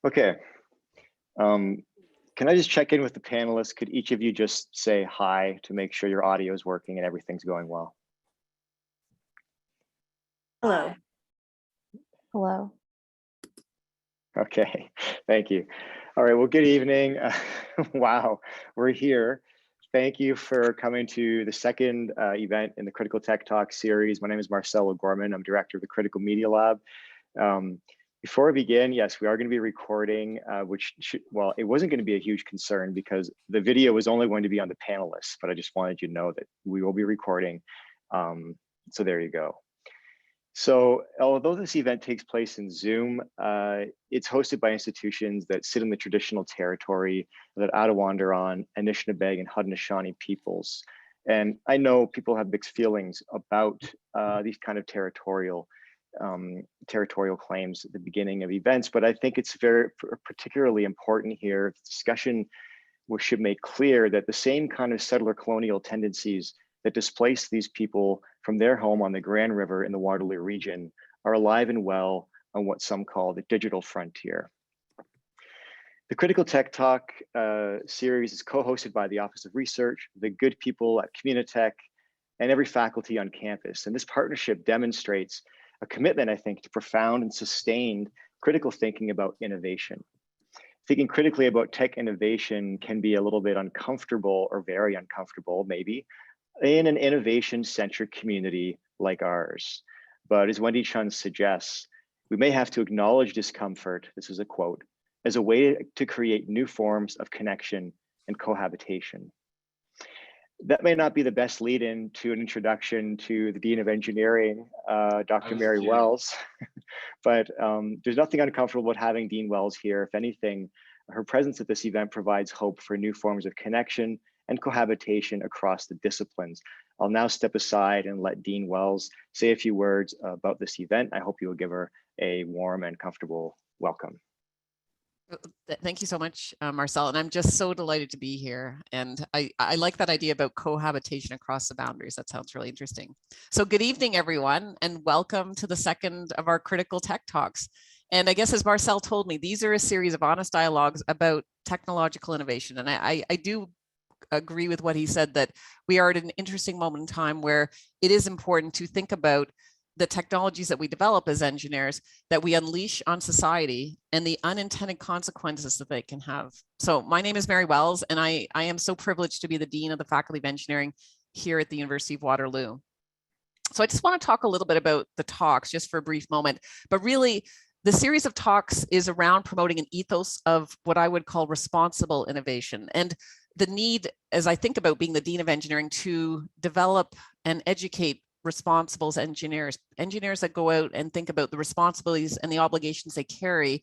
Okay. Can I just check in with the panelists? Could each of you just say hi to make sure your audio is working and everything's going well? Hello. Hello. Okay, thank you. All right, well, good evening. Wow, we're here. Thank you for coming to the second event in the Critical Tech Talk series. My name is Marcel O'Gorman. I'm director of the Critical Media Lab. Before we begin, yes, we are going to be recording, well, it wasn't going to be a huge concern because the video was only going to be on the panelists, but I just wanted you to know that we will be recording. So there you go. So although this event takes place in Zoom, it's hosted by institutions that sit in the traditional territory that Attawandaron, Anishinaabe, and Haudenosaunee peoples. And I know people have mixed feelings about these kind of territorial claims at the beginning of events, but I think it's very particularly important here. Discussion should make clear that the same kind of settler colonial tendencies that displaced these people from their home on the Grand River in the Waterloo region are alive and well on what some call the digital frontier. The Critical Tech Talk series is co-hosted by the Office of Research, the good people at Communitech, and every faculty on campus. And this partnership demonstrates a commitment, I think, to profound and sustained critical thinking about innovation. Thinking critically about tech innovation can be a little bit uncomfortable or very uncomfortable, maybe, in an innovation-centric community like ours. But as Wendy Chun suggests, we may have to acknowledge discomfort, this is a quote, as a way to create new forms of connection and cohabitation. That may not be the best lead-in to an introduction to the Dean of Engineering, Dr. Mary Wells, but there's nothing uncomfortable about having Dean Wells here. If anything, her presence at this event provides hope for new forms of connection and cohabitation across the disciplines. I'll now step aside and let Dean Wells say a few words about this event. I hope you will give her a warm and comfortable welcome. Thank you so much, Marcel. And I'm just so delighted to be here. And I like that idea about cohabitation across the boundaries. That sounds really interesting. So good evening, everyone, and welcome to the second of our Critical Tech Talks. And I guess as Marcel told me, these are a series of honest dialogues about technological innovation. And I do agree with what he said, that we are at an interesting moment in time where it is important to think about the technologies that we develop as engineers, that we unleash on society, and the unintended consequences that they can have. So my name is Mary Wells, and I am so privileged to be the Dean of the Faculty of Engineering here at the University of Waterloo. So I just want to talk a little bit about the talks just for a brief moment, but really the series of talks is around promoting an ethos of what I would call responsible innovation, and the need, as I think about being the Dean of Engineering, to develop and educate responsible engineers that go out and think about the responsibilities and the obligations they carry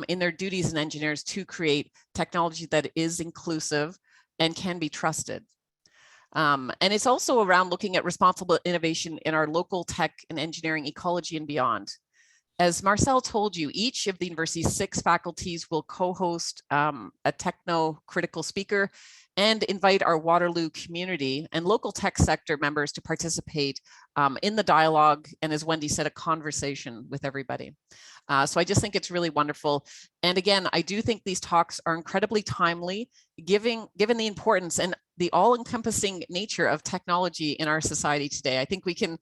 in their duties as engineers to create technology that is inclusive and can be trusted. And it's also around looking at responsible innovation in our local tech and engineering ecology and beyond. As Marcel told you, each of the university's 6 faculties will co-host a techno-critical speaker and invite our Waterloo community and local tech sector members to participate in the dialogue, and as Wendy said, a conversation with everybody. So I just think it's really wonderful. And again, I do think these talks are incredibly timely, given the importance and the all-encompassing nature of technology in our society today. I think we can,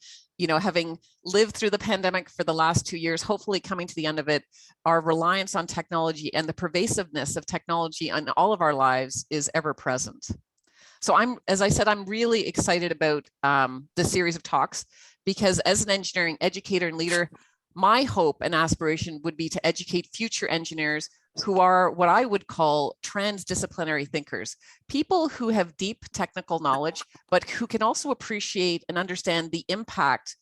having lived through the pandemic for the last 2 years, hopefully coming to the end of it, our reliance on technology and the pervasiveness of technology in all of our lives is ever present. So as I said, I'm really excited about this series of talks, because as an engineering educator and leader, my hope and aspiration would be to educate future engineers who are what I would call transdisciplinary thinkers, people who have deep technical knowledge, but who can also appreciate and understand the impact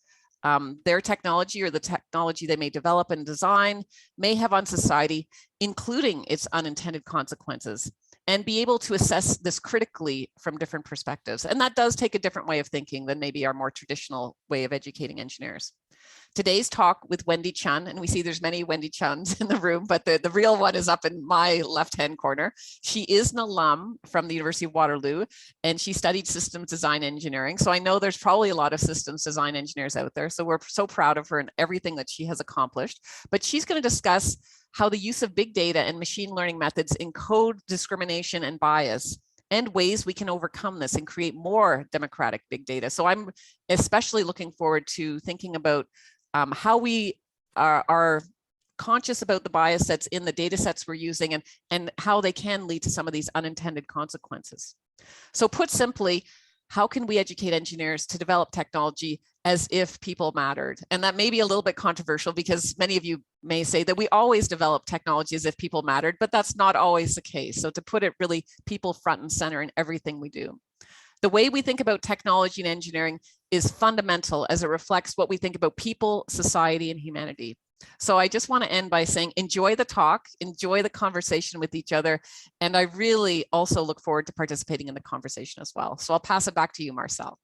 their technology or the technology they may develop and design may have on society, including its unintended consequences, and be able to assess this critically from different perspectives. And that does take a different way of thinking than maybe our more traditional way of educating engineers. Today's talk with Wendy Chun, and we see there's many Wendy Chuns in the room, but the real one is up in my left-hand corner. She is an alum from the University of Waterloo, and she studied systems design engineering. So I know there's probably a lot of systems design engineers out there. So we're so proud of her and everything that she has accomplished. But she's going to discuss how the use of big data and machine learning methods encode discrimination and bias, and ways we can overcome this and create more democratic big data. So I'm especially looking forward to thinking about how we are conscious about the bias that's in the data sets we're using, and how they can lead to some of these unintended consequences. So put simply, how can we educate engineers to develop technology as if people mattered? And that may be a little bit controversial, because many of you may say that we always develop technology as if people mattered, but that's not always the case. So to put it really, people front and center in everything we do. The way we think about technology and engineering is fundamental, as it reflects what we think about people, society, and humanity. So I just want to end by saying, enjoy the talk, enjoy the conversation with each other. And I really also look forward to participating in the conversation as well. So I'll pass it back to you, Marcel.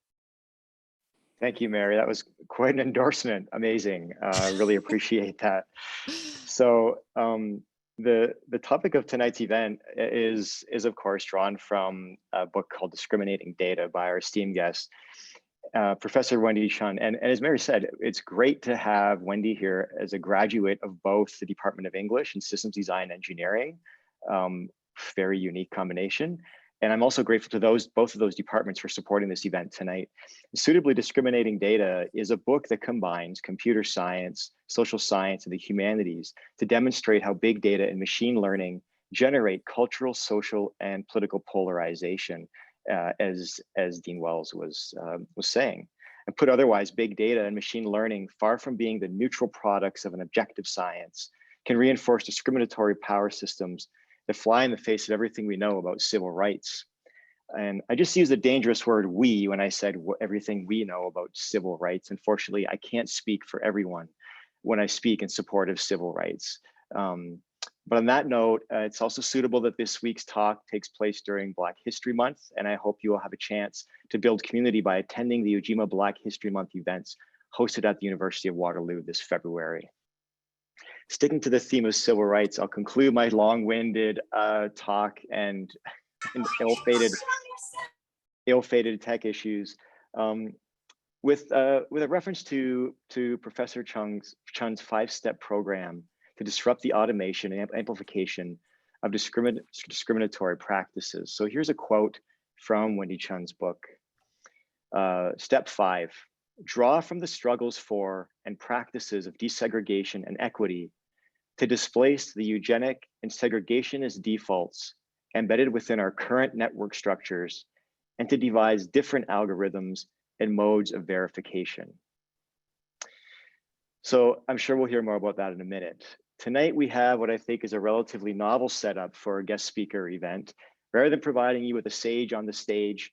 Thank you, Mary. That was quite an endorsement. Amazing. Really appreciate that. So the topic of tonight's event is of course drawn from a book called Discriminating Data by our esteemed guest, Professor Wendy Chun. And as Mary said, it's great to have Wendy here as a graduate of both the Department of English and Systems Design Engineering. Very unique combination. And I'm also grateful to both of those departments for supporting this event tonight. Suitably Discriminating Data is a book that combines computer science, social science, and the humanities to demonstrate how big data and machine learning generate cultural, social, and political polarization, as Dean Wells was saying. And put otherwise, big data and machine learning, far from being the neutral products of an objective science, can reinforce discriminatory power systems that fly in the face of everything we know about civil rights. And I just used the dangerous word "we" when I said everything we know about civil rights. Unfortunately, I can't speak for everyone when I speak in support of civil rights. But on that note, it's also suitable that this week's talk takes place during Black History Month, and I hope you will have a chance to build community by attending the Ujima Black History Month events hosted at the University of Waterloo this February. Sticking to the theme of civil rights, I'll conclude my long-winded talk and ill-fated tech issues with a reference to Professor Chun's 5-step program to disrupt the automation and amplification of discriminatory practices. So here's a quote from Wendy Chun's book. Step 5, draw from the struggles for and practices of desegregation and equity to displace the eugenic and segregationist defaults embedded within our current network structures, and to devise different algorithms and modes of verification. So I'm sure we'll hear more about that in a minute. Tonight, we have what I think is a relatively novel setup for a guest speaker event. Rather than providing you with a sage on the stage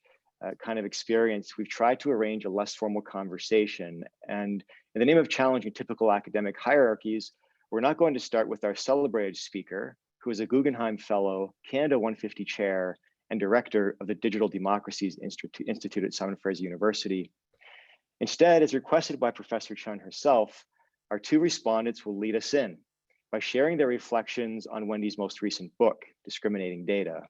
kind of experience, we've tried to arrange a less formal conversation. And in the name of challenging typical academic hierarchies, we're not going to start with our celebrated speaker, who is a Guggenheim Fellow, Canada 150 Chair, and Director of the Digital Democracies Institute at Simon Fraser University. Instead, as requested by Professor Chun herself, our two respondents will lead us in by sharing their reflections on Wendy's most recent book, Discriminating Data.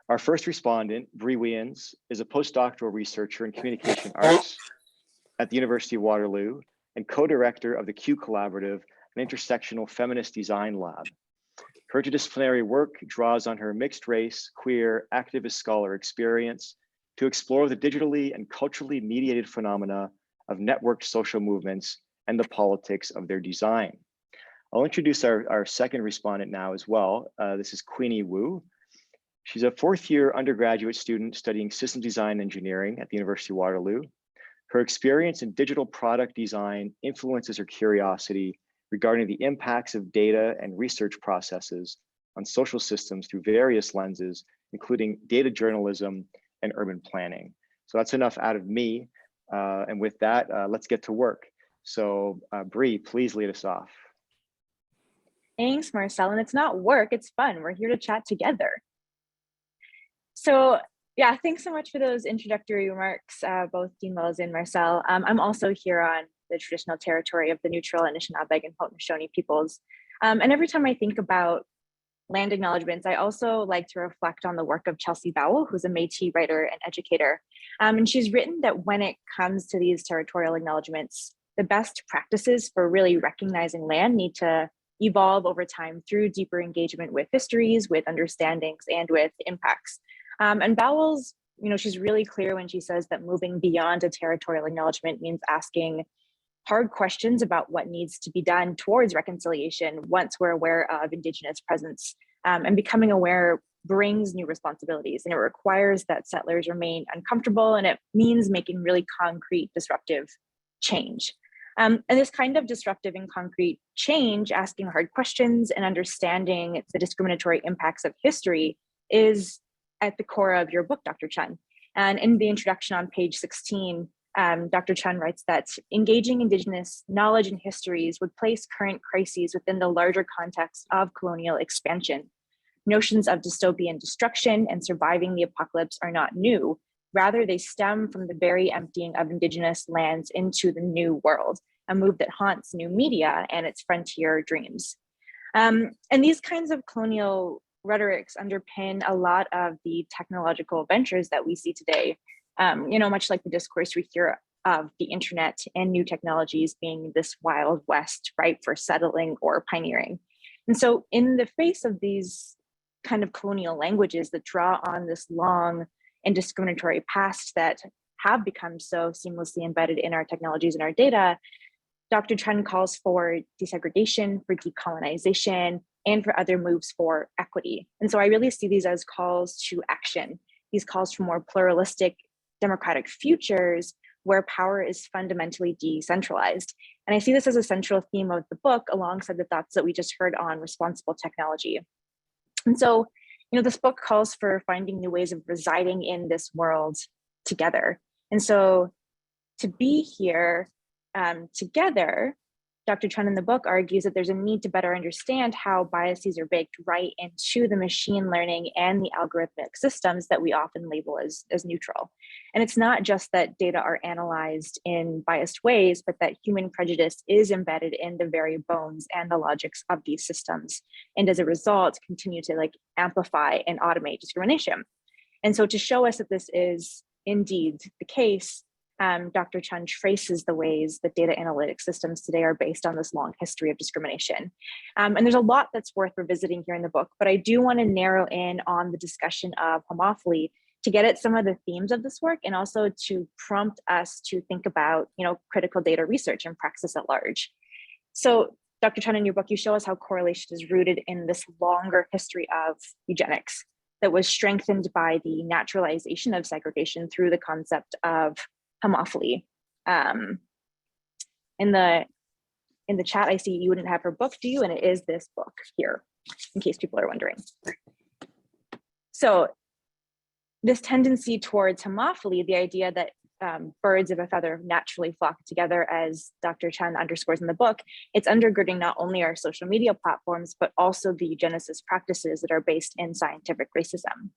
Our first respondent, Bree Wiens, is a postdoctoral researcher in communication arts at the University of Waterloo and co-director of the Q Collaborative, an intersectional feminist design lab. Her interdisciplinary work draws on her mixed race, queer, activist scholar experience to explore the digitally and culturally mediated phenomena of networked social movements and the politics of their design. I'll introduce our second respondent now as well. This is Queenie Wu. She's a fourth-year undergraduate student studying systems design engineering at the University of Waterloo. Her experience in digital product design influences her curiosity regarding the impacts of data and research processes on social systems through various lenses, including data journalism and urban planning. So that's enough out of me. And with that, let's get to work. So Bree, please lead us off. Thanks, Marcel. And it's not work, it's fun. We're here to chat together. So yeah, thanks so much for those introductory remarks, both Dean Wells and Marcel. I'm also here on the traditional territory of the neutral Anishinaabe and Haudenosaunee peoples. And every time I think about land acknowledgements, I also like to reflect on the work of Chelsea Bowell, who's a Métis writer and educator. And she's written that when it comes to these territorial acknowledgements, the best practices for really recognizing land need to evolve over time through deeper engagement with histories, with understandings, and with impacts. And Bowell's, she's really clear when she says that moving beyond a territorial acknowledgement means asking hard questions about what needs to be done towards reconciliation once we're aware of Indigenous presence. And becoming aware brings new responsibilities, and it requires that settlers remain uncomfortable, and it means making really concrete, disruptive change. And this kind of disruptive and concrete change, asking hard questions and understanding the discriminatory impacts of history, is at the core of your book, Dr. Chun. And in the introduction on page 16, Dr. Chun writes that engaging Indigenous knowledge and histories would place current crises within the larger context of colonial expansion. Notions of dystopian destruction and surviving the apocalypse are not new. Rather, they stem from the very emptying of Indigenous lands into the new world, a move that haunts new media and its frontier dreams. And these kinds of colonial rhetorics underpin a lot of the technological ventures that we see today. Much like the discourse we hear of the internet and new technologies being this wild west, ripe for settling or pioneering. And so in the face of these kind of colonial languages that draw on this long and discriminatory past that have become so seamlessly embedded in our technologies and our data, Dr. Chun calls for desegregation, for decolonization, and for other moves for equity. And so I really see these as calls to action, these calls for more pluralistic, democratic futures where power is fundamentally decentralized. And I see this as a central theme of the book alongside the thoughts that we just heard on responsible technology. And so, this book calls for finding new ways of residing in this world together. And so to be here together, Dr. Chun in the book argues that there's a need to better understand how biases are baked right into the machine learning and the algorithmic systems that we often label as neutral. And it's not just that data are analyzed in biased ways, but that human prejudice is embedded in the very bones and the logics of these systems. And as a result, continue to amplify and automate discrimination. And so to show us that this is indeed the case, Dr. Chun traces the ways that data analytics systems today are based on this long history of discrimination. And there's a lot that's worth revisiting here in the book, but I do want to narrow in on the discussion of homophily to get at some of the themes of this work and also to prompt us to think about, critical data research and praxis at large. So Dr. Chun, in your book, you show us how correlation is rooted in this longer history of eugenics that was strengthened by the naturalization of segregation through the concept of homophily. In the chat, I see you wouldn't have her book, do you? And it is this book here, in case people are wondering. So this tendency towards homophily, the idea that birds of a feather naturally flock together, as Dr. Chun underscores in the book, it's undergirding not only our social media platforms, but also the eugenicist practices that are based in scientific racism.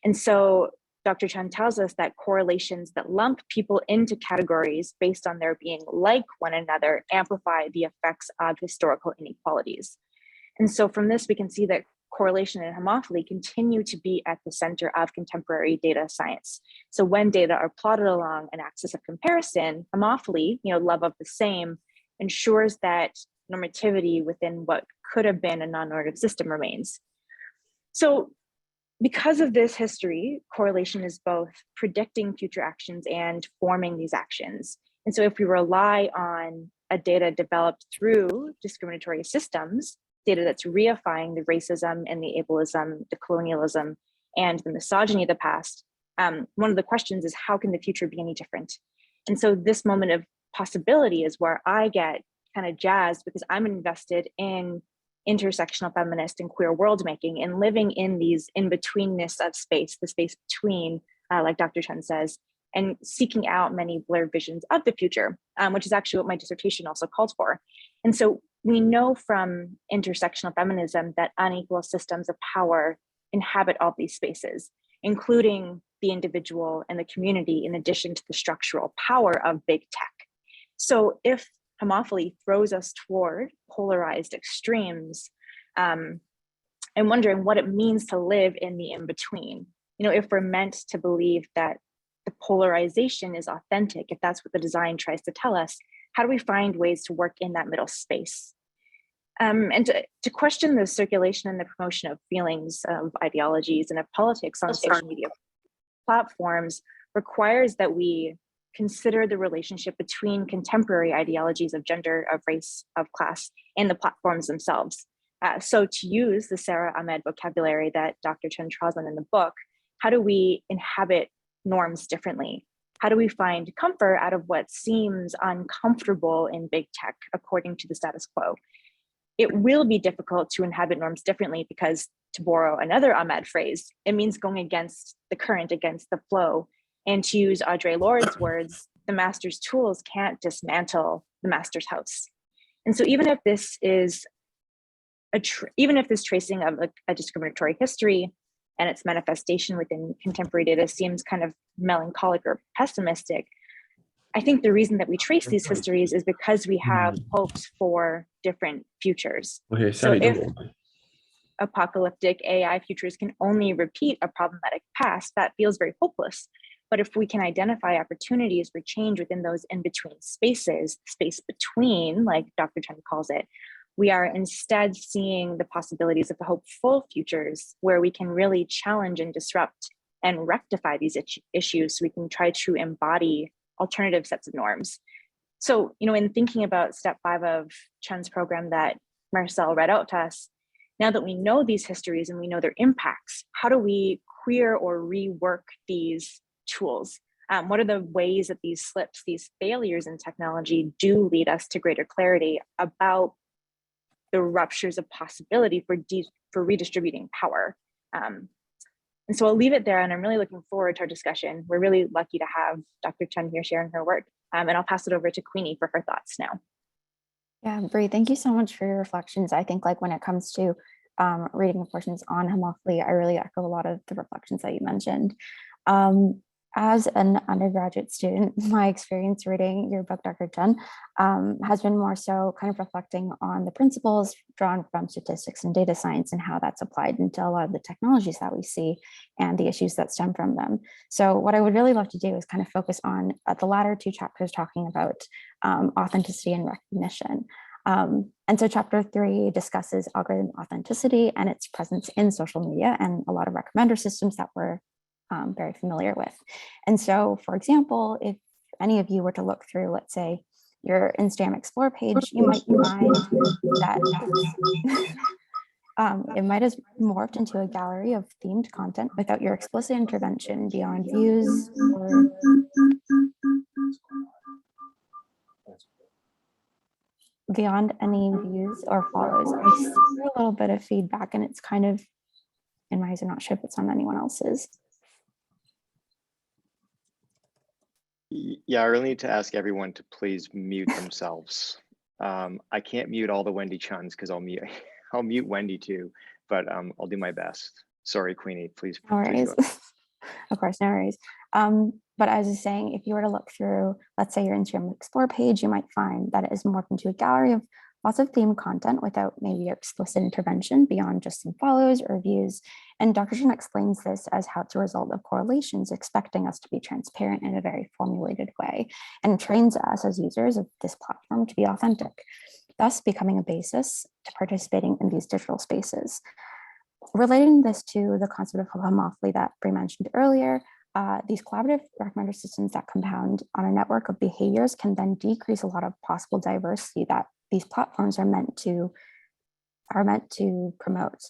And so Dr. Chun tells us that correlations that lump people into categories based on their being like one another amplify the effects of historical inequalities. And so from this, we can see that correlation and homophily continue to be at the center of contemporary data science. So when data are plotted along an axis of comparison, homophily, love of the same, ensures that normativity within what could have been a non-normative system remains. So because of this history, correlation is both predicting future actions and forming these actions. And so if we rely on a data developed through discriminatory systems, data that's reifying the racism and the ableism, the colonialism, and the misogyny of the past, one of the questions is, how can the future be any different? And so this moment of possibility is where I get kind of jazzed, because I'm invested in intersectional feminist and queer world making and living in these in-betweenness of space, the space between, like Dr. Chun says, and seeking out many blurred visions of the future, which is actually what my dissertation also called for. And so we know from intersectional feminism that unequal systems of power inhabit all these spaces, including the individual and the community, in addition to the structural power of big tech. So if homophily throws us toward polarized extremes, I'm wondering what it means to live in the in-between. If we're meant to believe that the polarization is authentic, if that's what the design tries to tell us, how do we find ways to work in that middle space? And to question the circulation and the promotion of feelings, of ideologies, and of politics on social media platforms requires that we consider the relationship between contemporary ideologies of gender, of race, of class, and the platforms themselves. So to use the Sarah Ahmed vocabulary that Dr. Chun draws on in the book, how do we inhabit norms differently? How do we find comfort out of what seems uncomfortable in big tech according to the status quo? It will be difficult to inhabit norms differently because, to borrow another Ahmed phrase, it means going against the current, against the flow. And to use Audre Lorde's words, the master's tools can't dismantle the master's house. And so even if this is this tracing of a discriminatory history and its manifestation within contemporary data seems kind of melancholic or pessimistic, I think the reason that we trace these histories is because we have hopes for different futures. Okay, so if apocalyptic AI futures can only repeat a problematic past, that feels very hopeless. But if we can identify opportunities for change within those in-between spaces, space between, like Dr. Chun calls it, we are instead seeing the possibilities of the hopeful futures where we can really challenge and disrupt and rectify these issues so we can try to embody alternative sets of norms. So, in thinking about step 5 of Chun's program that Marcel read out to us, now that we know these histories and we know their impacts, how do we queer or rework these tools? What are the ways that these slips, these failures in technology do lead us to greater clarity about the ruptures of possibility for redistributing power? And so I'll leave it there, and I'm really looking forward to our discussion. We're really lucky to have Dr. Chun here sharing her work, and I'll pass it over to Queenie for her thoughts now. Yeah, Bree, thank you so much for your reflections. I think when it comes to reading the portions on homophily, I really echo a lot of the reflections that you mentioned. As an undergraduate student, my experience reading your book, Dr. Chun, has been more so kind of reflecting on the principles drawn from statistics and data science and how that's applied into a lot of the technologies that we see and the issues that stem from them. So what I would really love to do is kind of focus on the latter 2 chapters talking about authenticity and recognition. And so chapter 3 discusses algorithm authenticity and its presence in social media and a lot of recommender systems that we're very familiar with. And so, for example, if any of you were to look through, let's say, your Instagram Explore page, you might find that it might have morphed into a gallery of themed content without your explicit intervention beyond views or beyond any views or follows. I see a little bit of feedback, and it's kind of in my eyes. I'm not sure if it's on anyone else's. Yeah, I really need to ask everyone to please mute themselves. I can't mute all the Wendy Chuns because I'll mute Wendy too, but I'll do my best. Sorry, Queenie, please. No worries. Of course, no worries. But as I was saying, if you were to look through, let's say, your Instagram Explore page, you might find that it is morphed into a gallery of lots of themed content without maybe your explicit intervention beyond just some follows or views. And Dr. Chun explains this as how it's a result of correlations, expecting us to be transparent in a very formulated way, and trains us as users of this platform to be authentic, thus becoming a basis to participating in these digital spaces. Relating this to the concept of homophily that Bree mentioned earlier, these collaborative recommender systems that compound on a network of behaviors can then decrease a lot of possible diversity that these platforms are meant to promote.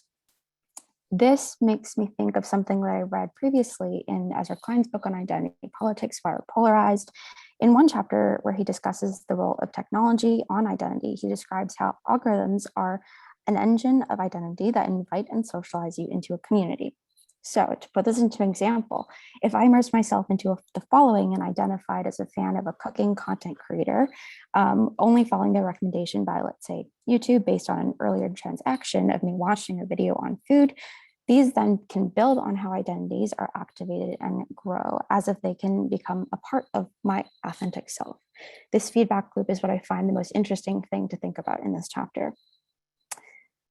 This makes me think of something that I read previously in Ezra Klein's book on identity politics, Fire Polarized. In one chapter where he discusses the role of technology on identity, he describes how algorithms are an engine of identity that invite and socialize you into a community. So to put this into an example, if I immerse myself into the following and identified as a fan of a cooking content creator, only following their recommendation by, let's say, YouTube based on an earlier transaction of me watching a video on food, These then can build on how identities are activated and grow as if they can become a part of my authentic self. This feedback loop is what I find the most interesting thing to think about in this chapter.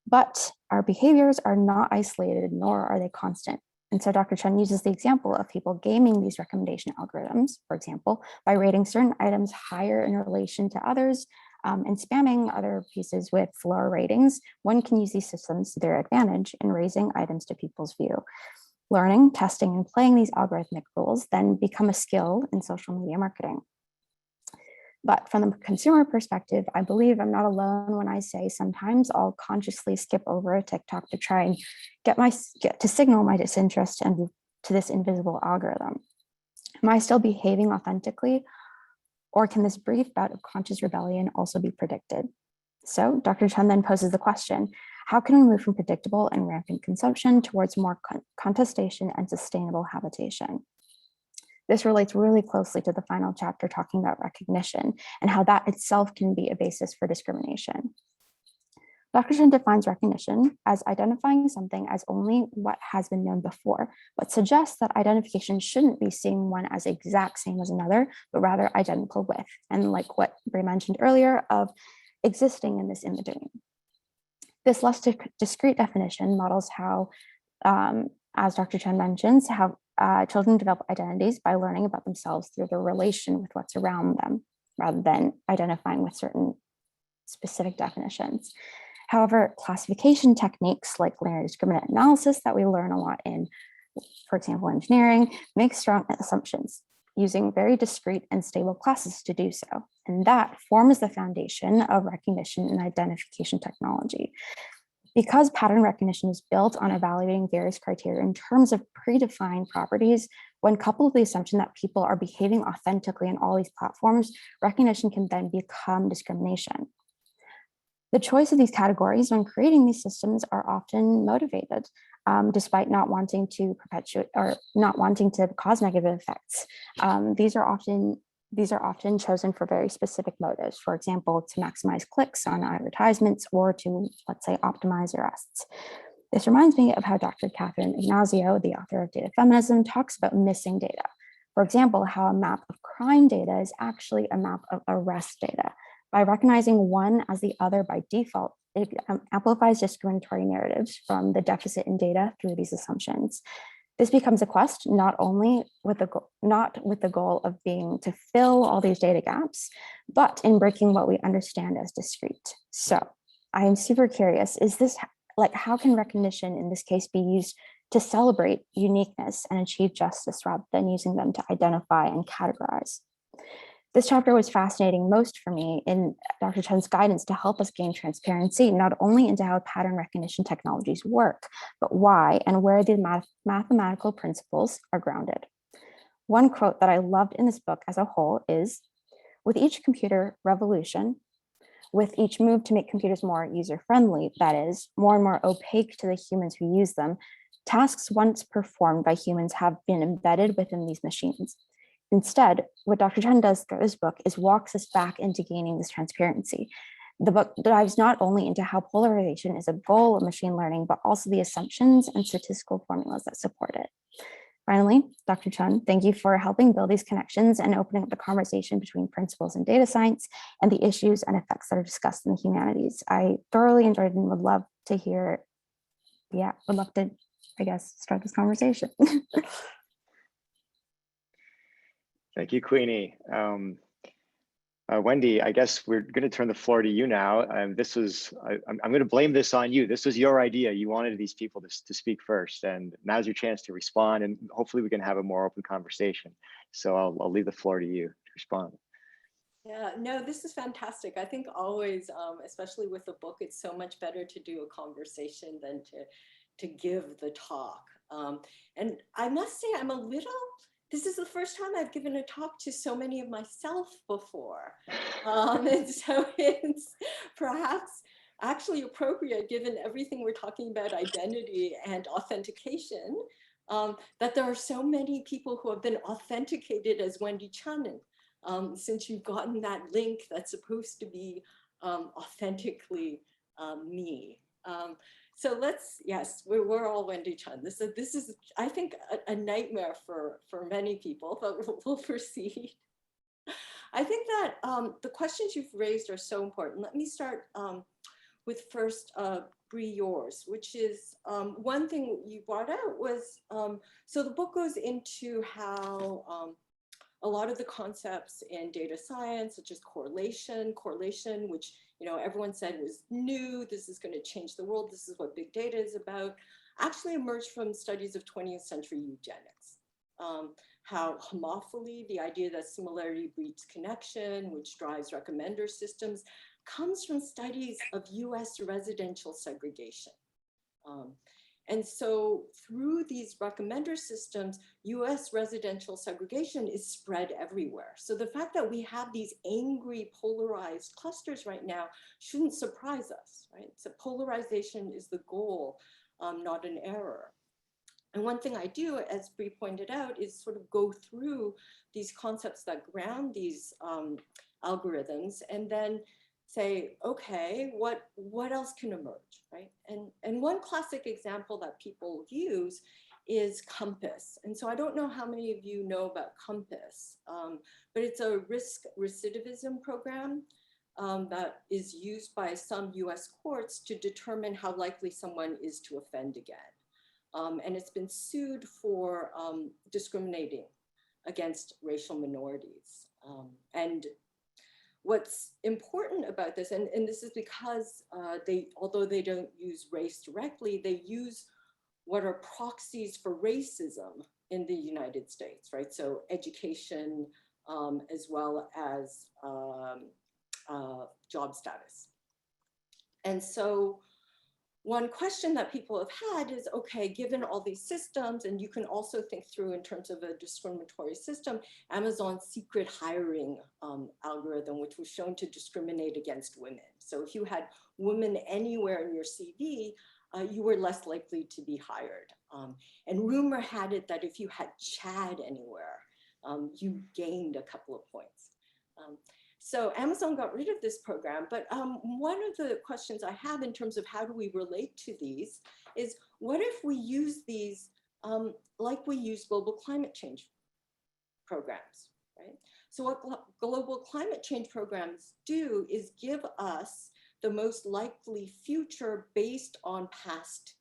But our behaviors are not isolated, nor are they constant. And so Dr. Chun uses the example of people gaming these recommendation algorithms, for example, by rating certain items higher in relation to others and spamming other pieces with lower ratings. One can use these systems to their advantage in raising items to people's view. Learning, testing, and playing these algorithmic rules then become a skill in social media marketing. But from the consumer perspective, I believe I'm not alone when I say sometimes I'll consciously skip over a TikTok to try and get to signal my disinterest and to this invisible algorithm. Am I still behaving authentically? Or can this brief bout of conscious rebellion also be predicted? So Dr. Chun then poses the question, how can we move from predictable and rampant consumption towards more contestation and sustainable habitation? This relates really closely to the final chapter talking about recognition and how that itself can be a basis for discrimination. Dr. Chun defines recognition as identifying something as only what has been known before, but suggests that identification shouldn't be seeing one as exact same as another, but rather identical with, and like what Bray mentioned earlier, of existing in this in-between. This less discrete definition models how, as Dr. Chun mentions, how children develop identities by learning about themselves through their relation with what's around them, rather than identifying with certain specific definitions. However, classification techniques like linear discriminant analysis that we learn a lot in, for example, engineering, make strong assumptions using very discrete and stable classes to do so. And that forms the foundation of recognition and identification technology. Because pattern recognition is built on evaluating various criteria in terms of predefined properties, when coupled with the assumption that people are behaving authentically in all these platforms, recognition can then become discrimination. The choice of these categories when creating these systems are often motivated, despite not wanting to perpetuate or not wanting to cause negative effects. These are often chosen for very specific motives, for example, to maximize clicks on advertisements or to, let's say, optimize arrests. This reminds me of how Dr. Catherine Ignazio, the author of Data Feminism, talks about missing data. For example, how a map of crime data is actually a map of arrest data. By recognizing one as the other by default, it amplifies discriminatory narratives from the deficit in data through these assumptions. This becomes a quest not with the goal of being to fill all these data gaps, but in breaking what we understand as discrete. So I am super curious, how can recognition in this case be used to celebrate uniqueness and achieve justice rather than using them to identify and categorize? This chapter was fascinating most for me in Dr. Chun's guidance to help us gain transparency, not only into how pattern recognition technologies work, but why and where the mathematical principles are grounded. One quote that I loved in this book as a whole is, with each computer revolution, with each move to make computers more user-friendly, that is, more and more opaque to the humans who use them, tasks once performed by humans have been embedded within these machines. Instead, what Dr. Chun does through this book is walks us back into gaining this transparency. The book dives not only into how polarization is a goal of machine learning, but also the assumptions and statistical formulas that support it. Finally, Dr. Chun, thank you for helping build these connections and opening up the conversation between principles in data science and the issues and effects that are discussed in the humanities. I thoroughly enjoyed and would love to start this conversation. Thank you, Queenie. Wendy, I guess we're going to turn the floor to you now. I'm going to blame this on you. This was your idea. You wanted these people to speak first, and now's your chance to respond, and hopefully we can have a more open conversation. So I'll leave the floor to you to respond. Yeah, no, this is fantastic. I think always, especially with a book, it's so much better to do a conversation than to give the talk. And I must say, this is the first time I've given a talk to so many of myself before. And so it's perhaps actually appropriate, given everything we're talking about identity and authentication, that there are so many people who have been authenticated as Wendy Chun, since you've gotten that link that's supposed to be authentically me. So yes, we're all Wendy Chun. This is I think, a nightmare for many people, but we'll proceed. I think that the questions you've raised are so important. Let me start with first, Bree, yours, which is one thing you brought out was, so the book goes into how a lot of the concepts in data science, such as correlation, which everyone said was new, this is going to change the world, this is what big data is about, actually emerged from studies of 20th century eugenics. How homophily, the idea that similarity breeds connection, which drives recommender systems, comes from studies of US residential segregation. And so through these recommender systems, US residential segregation is spread everywhere. So the fact that we have these angry, polarized clusters right now shouldn't surprise us, right? So polarization is the goal, not an error. And one thing I do, as Bree pointed out, is sort of go through these concepts that ground these algorithms and then say, okay, what else can emerge, right? And one classic example that people use is COMPAS. And so I don't know how many of you know about COMPAS, but it's a risk recidivism program that is used by some US courts to determine how likely someone is to offend again. And it's been sued for discriminating against racial minorities. And what's important about this, and this is because although they don't use race directly, they use what are proxies for racism in the United States, right? So education, as well as job status. And so one question that people have had is, okay, given all these systems, and you can also think through in terms of a discriminatory system, Amazon's secret hiring algorithm, which was shown to discriminate against women. So if you had women anywhere in your CV, you were less likely to be hired. And rumor had it that if you had Chad anywhere, you gained a couple of points. So Amazon got rid of this program, but one of the questions I have in terms of how do we relate to these is, what if we use these like we use global climate change programs, right? So what global climate change programs do is give us the most likely future based on past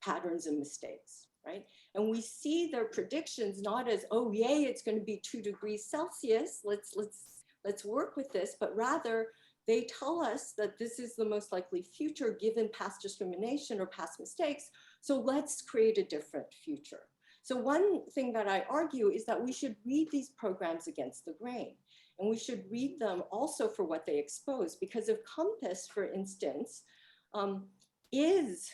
patterns and mistakes, right? And we see their predictions not as, oh, yay, it's going to be 2 degrees Celsius. Let's work with this, but rather they tell us that this is the most likely future given past discrimination or past mistakes. So let's create a different future. So one thing that I argue is that we should read these programs against the grain, and we should read them also for what they expose, because if COMPAS, for instance, is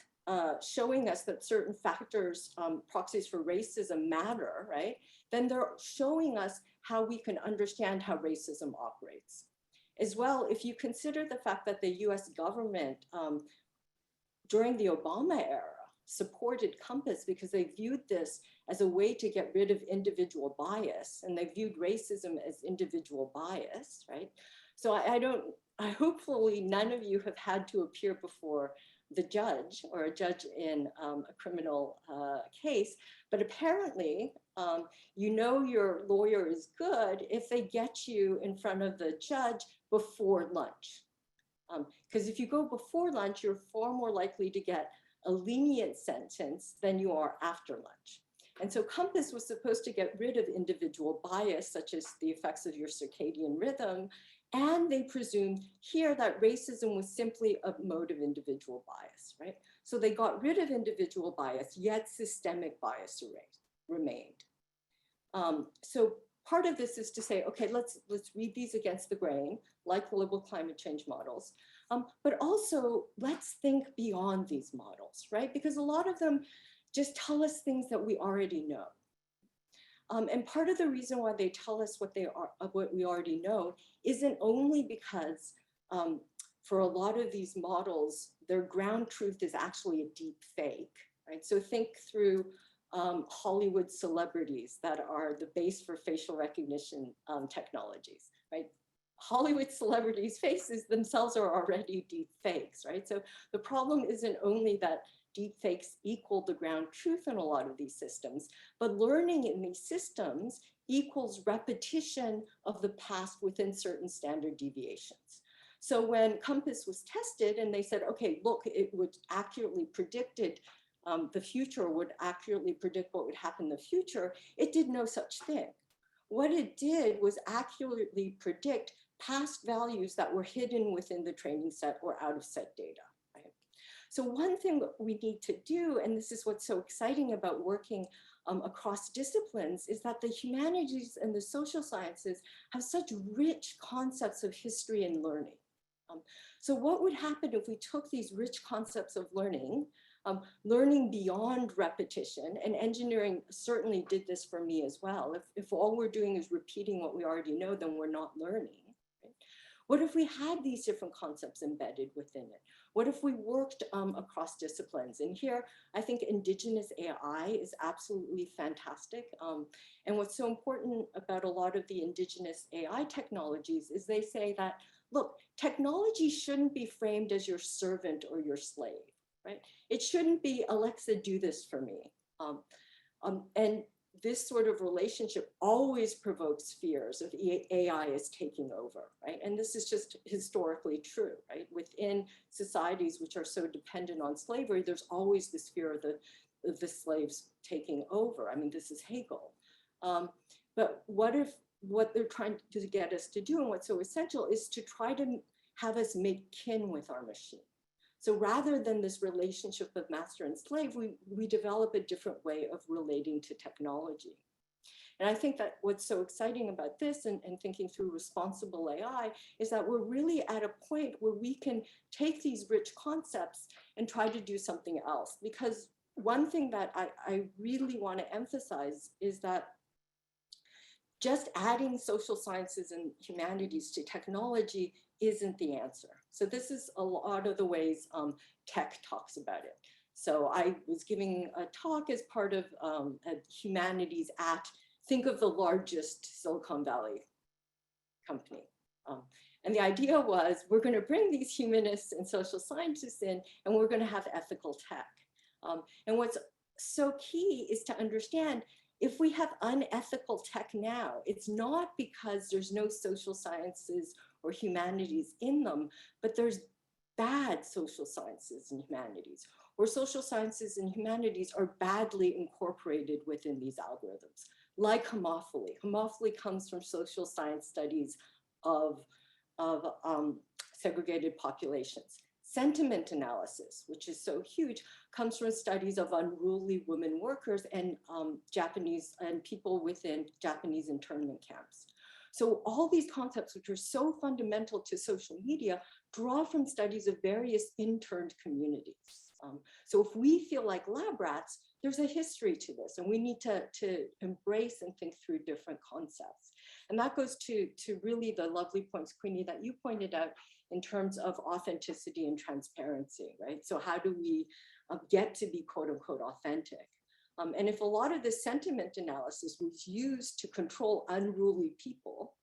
showing us that certain factors, proxies for racism matter, right? Then they're showing us how we can understand how racism operates. As well, if you consider the fact that the US government during the Obama era supported COMPAS because they viewed this as a way to get rid of individual bias, and they viewed racism as individual bias, right? So I hopefully none of you have had to appear before the judge or a judge in a criminal case, but apparently, your lawyer is good if they get you in front of the judge before lunch. Because if you go before lunch, you're far more likely to get a lenient sentence than you are after lunch. And so COMPAS was supposed to get rid of individual bias, such as the effects of your circadian rhythm. And they presumed here that racism was simply a mode of individual bias, right? So they got rid of individual bias, yet systemic bias remained. So part of this is to say, okay, let's read these against the grain, like global climate change models, but also let's think beyond these models, right? Because a lot of them just tell us things that we already know. And part of the reason why they tell us what we already know isn't only because for a lot of these models, their ground truth is actually a deep fake, right? So think through Hollywood celebrities that are the base for facial recognition technologies, right? Hollywood celebrities' faces themselves are already deep fakes, right? So the problem isn't only that deep fakes equal the ground truth in a lot of these systems, but learning in these systems equals repetition of the past within certain standard deviations. So when COMPAS was tested and they said, okay, look, it would accurately predicted the future, would accurately predict what would happen in the future, it did no such thing. What it did was accurately predict past values that were hidden within the training set or out of set data. Right? So one thing that we need to do, and this is what's so exciting about working across disciplines, is that the humanities and the social sciences have such rich concepts of history and learning. So what would happen if we took these rich concepts of learning, learning beyond repetition, and engineering certainly did this for me as well. If all we're doing is repeating what we already know, then we're not learning. Right? What if we had these different concepts embedded within it? What if we worked across disciplines? And here, I think Indigenous AI is absolutely fantastic. And what's so important about a lot of the Indigenous AI technologies is they say that, look, technology shouldn't be framed as your servant or your slave, right? It shouldn't be, Alexa, do this for me. And this sort of relationship always provokes fears of AI is taking over, right? And this is just historically true, right? Within societies which are so dependent on slavery, there's always this fear of the slaves taking over. I mean, this is Hegel. But what if what they're trying to get us to do and what's so essential is to try to have us make kin with our machine. So rather than this relationship of master and slave, we develop a different way of relating to technology. And I think that what's so exciting about this and thinking through responsible AI is that we're really at a point where we can take these rich concepts and try to do something else. Because one thing that I really want to emphasize is that just adding social sciences and humanities to technology isn't the answer. So this is a lot of the ways tech talks about it. So I was giving a talk as part of humanities at, think of the largest Silicon Valley company. And the idea was, we're going to bring these humanists and social scientists in, and we're going to have ethical tech. And what's so key is to understand, if we have unethical tech now, it's not because there's no social sciences or humanities in them, but there's bad social sciences and humanities, or social sciences and humanities are badly incorporated within these algorithms, like homophily. Homophily comes from social science studies of segregated populations. Sentiment analysis, which is so huge, comes from studies of unruly women workers and Japanese and people within Japanese internment camps. So all these concepts, which are so fundamental to social media, draw from studies of various interned communities. So if we feel like lab rats, there's a history to this, and we need to embrace and think through different concepts. And that goes to really the lovely points, Queenie, that you pointed out in terms of authenticity and transparency, right? So how do we get to be quote unquote authentic? And if a lot of the sentiment analysis was used to control unruly people,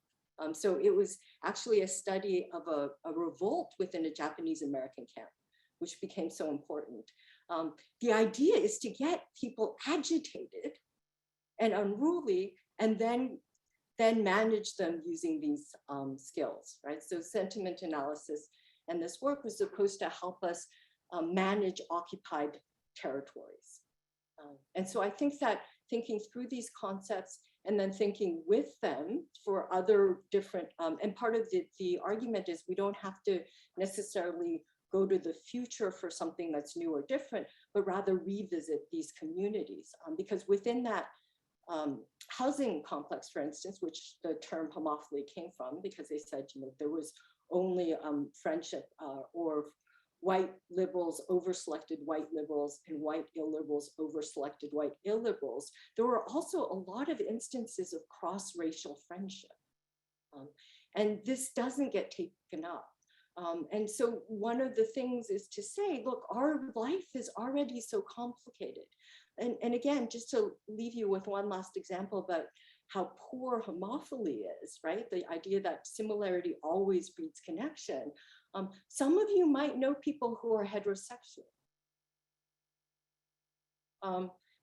so it was actually a study of a revolt within a Japanese American camp, which became so important. The idea is to get people agitated and unruly, and then manage them using these skills, right? So sentiment analysis and this work was supposed to help us manage occupied territories. And so I think that thinking through these concepts and then thinking with them for other different, and part of the argument is we don't have to necessarily go to the future for something that's new or different, but rather revisit these communities. Because within that housing complex, for instance, which the term homophily came from, because they said, you know, there was only friendship or white liberals over-selected white liberals and white illiberals over-selected white illiberals. There were also a lot of instances of cross-racial friendship. And this doesn't get taken up. And so one of the things is to say, look, our life is already so complicated. And again, just to leave you with one last example about how poor homophily is, right? The idea that similarity always breeds connection. Some of you might know people who are heterosexual.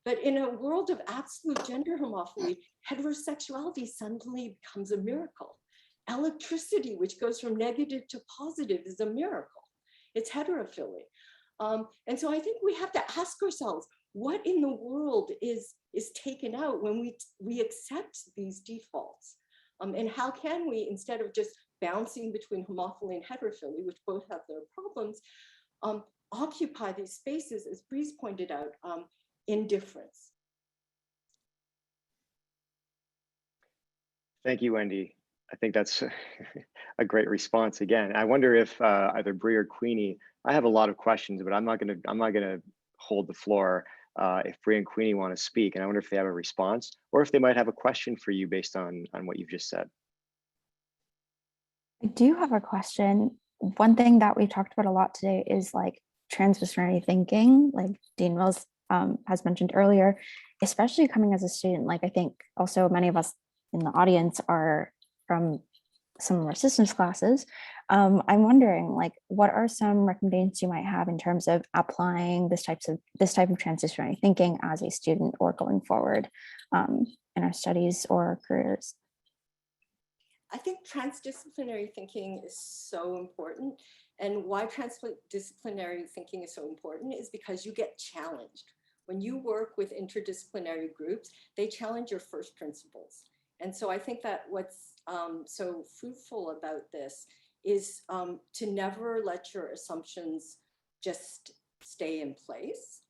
But in a world of absolute gender homophily, heterosexuality suddenly becomes a miracle. Electricity, which goes from negative to positive, is a miracle. It's heterophily. And so I think we have to ask ourselves, what in the world is taken out when we accept these defaults? And how can we, instead of just bouncing between homophily and heterophily, which both have their problems, occupy these spaces, as Breeze pointed out, in difference? Thank you, Wendy. I think that's a great response again. I wonder if either Bree or Queenie, I have a lot of questions, but I'm not gonna hold the floor if Bree and Queenie want to speak. And I wonder if they have a response or if they might have a question for you based on what you've just said. I do have a question. One thing that we've talked about a lot today is like transdisciplinary thinking, like Dean Mills has mentioned earlier, especially coming as a student. Like I think also many of us in the audience are from some of our systems classes. I'm wondering, like, what are some recommendations you might have in terms of applying this type of transdisciplinary thinking as a student or going forward in our studies or careers? I think transdisciplinary thinking is so important. And why transdisciplinary thinking is so important is because you get challenged. When you work with interdisciplinary groups, they challenge your first principles. And so I think that what's so fruitful about this is to never let your assumptions just stay in place.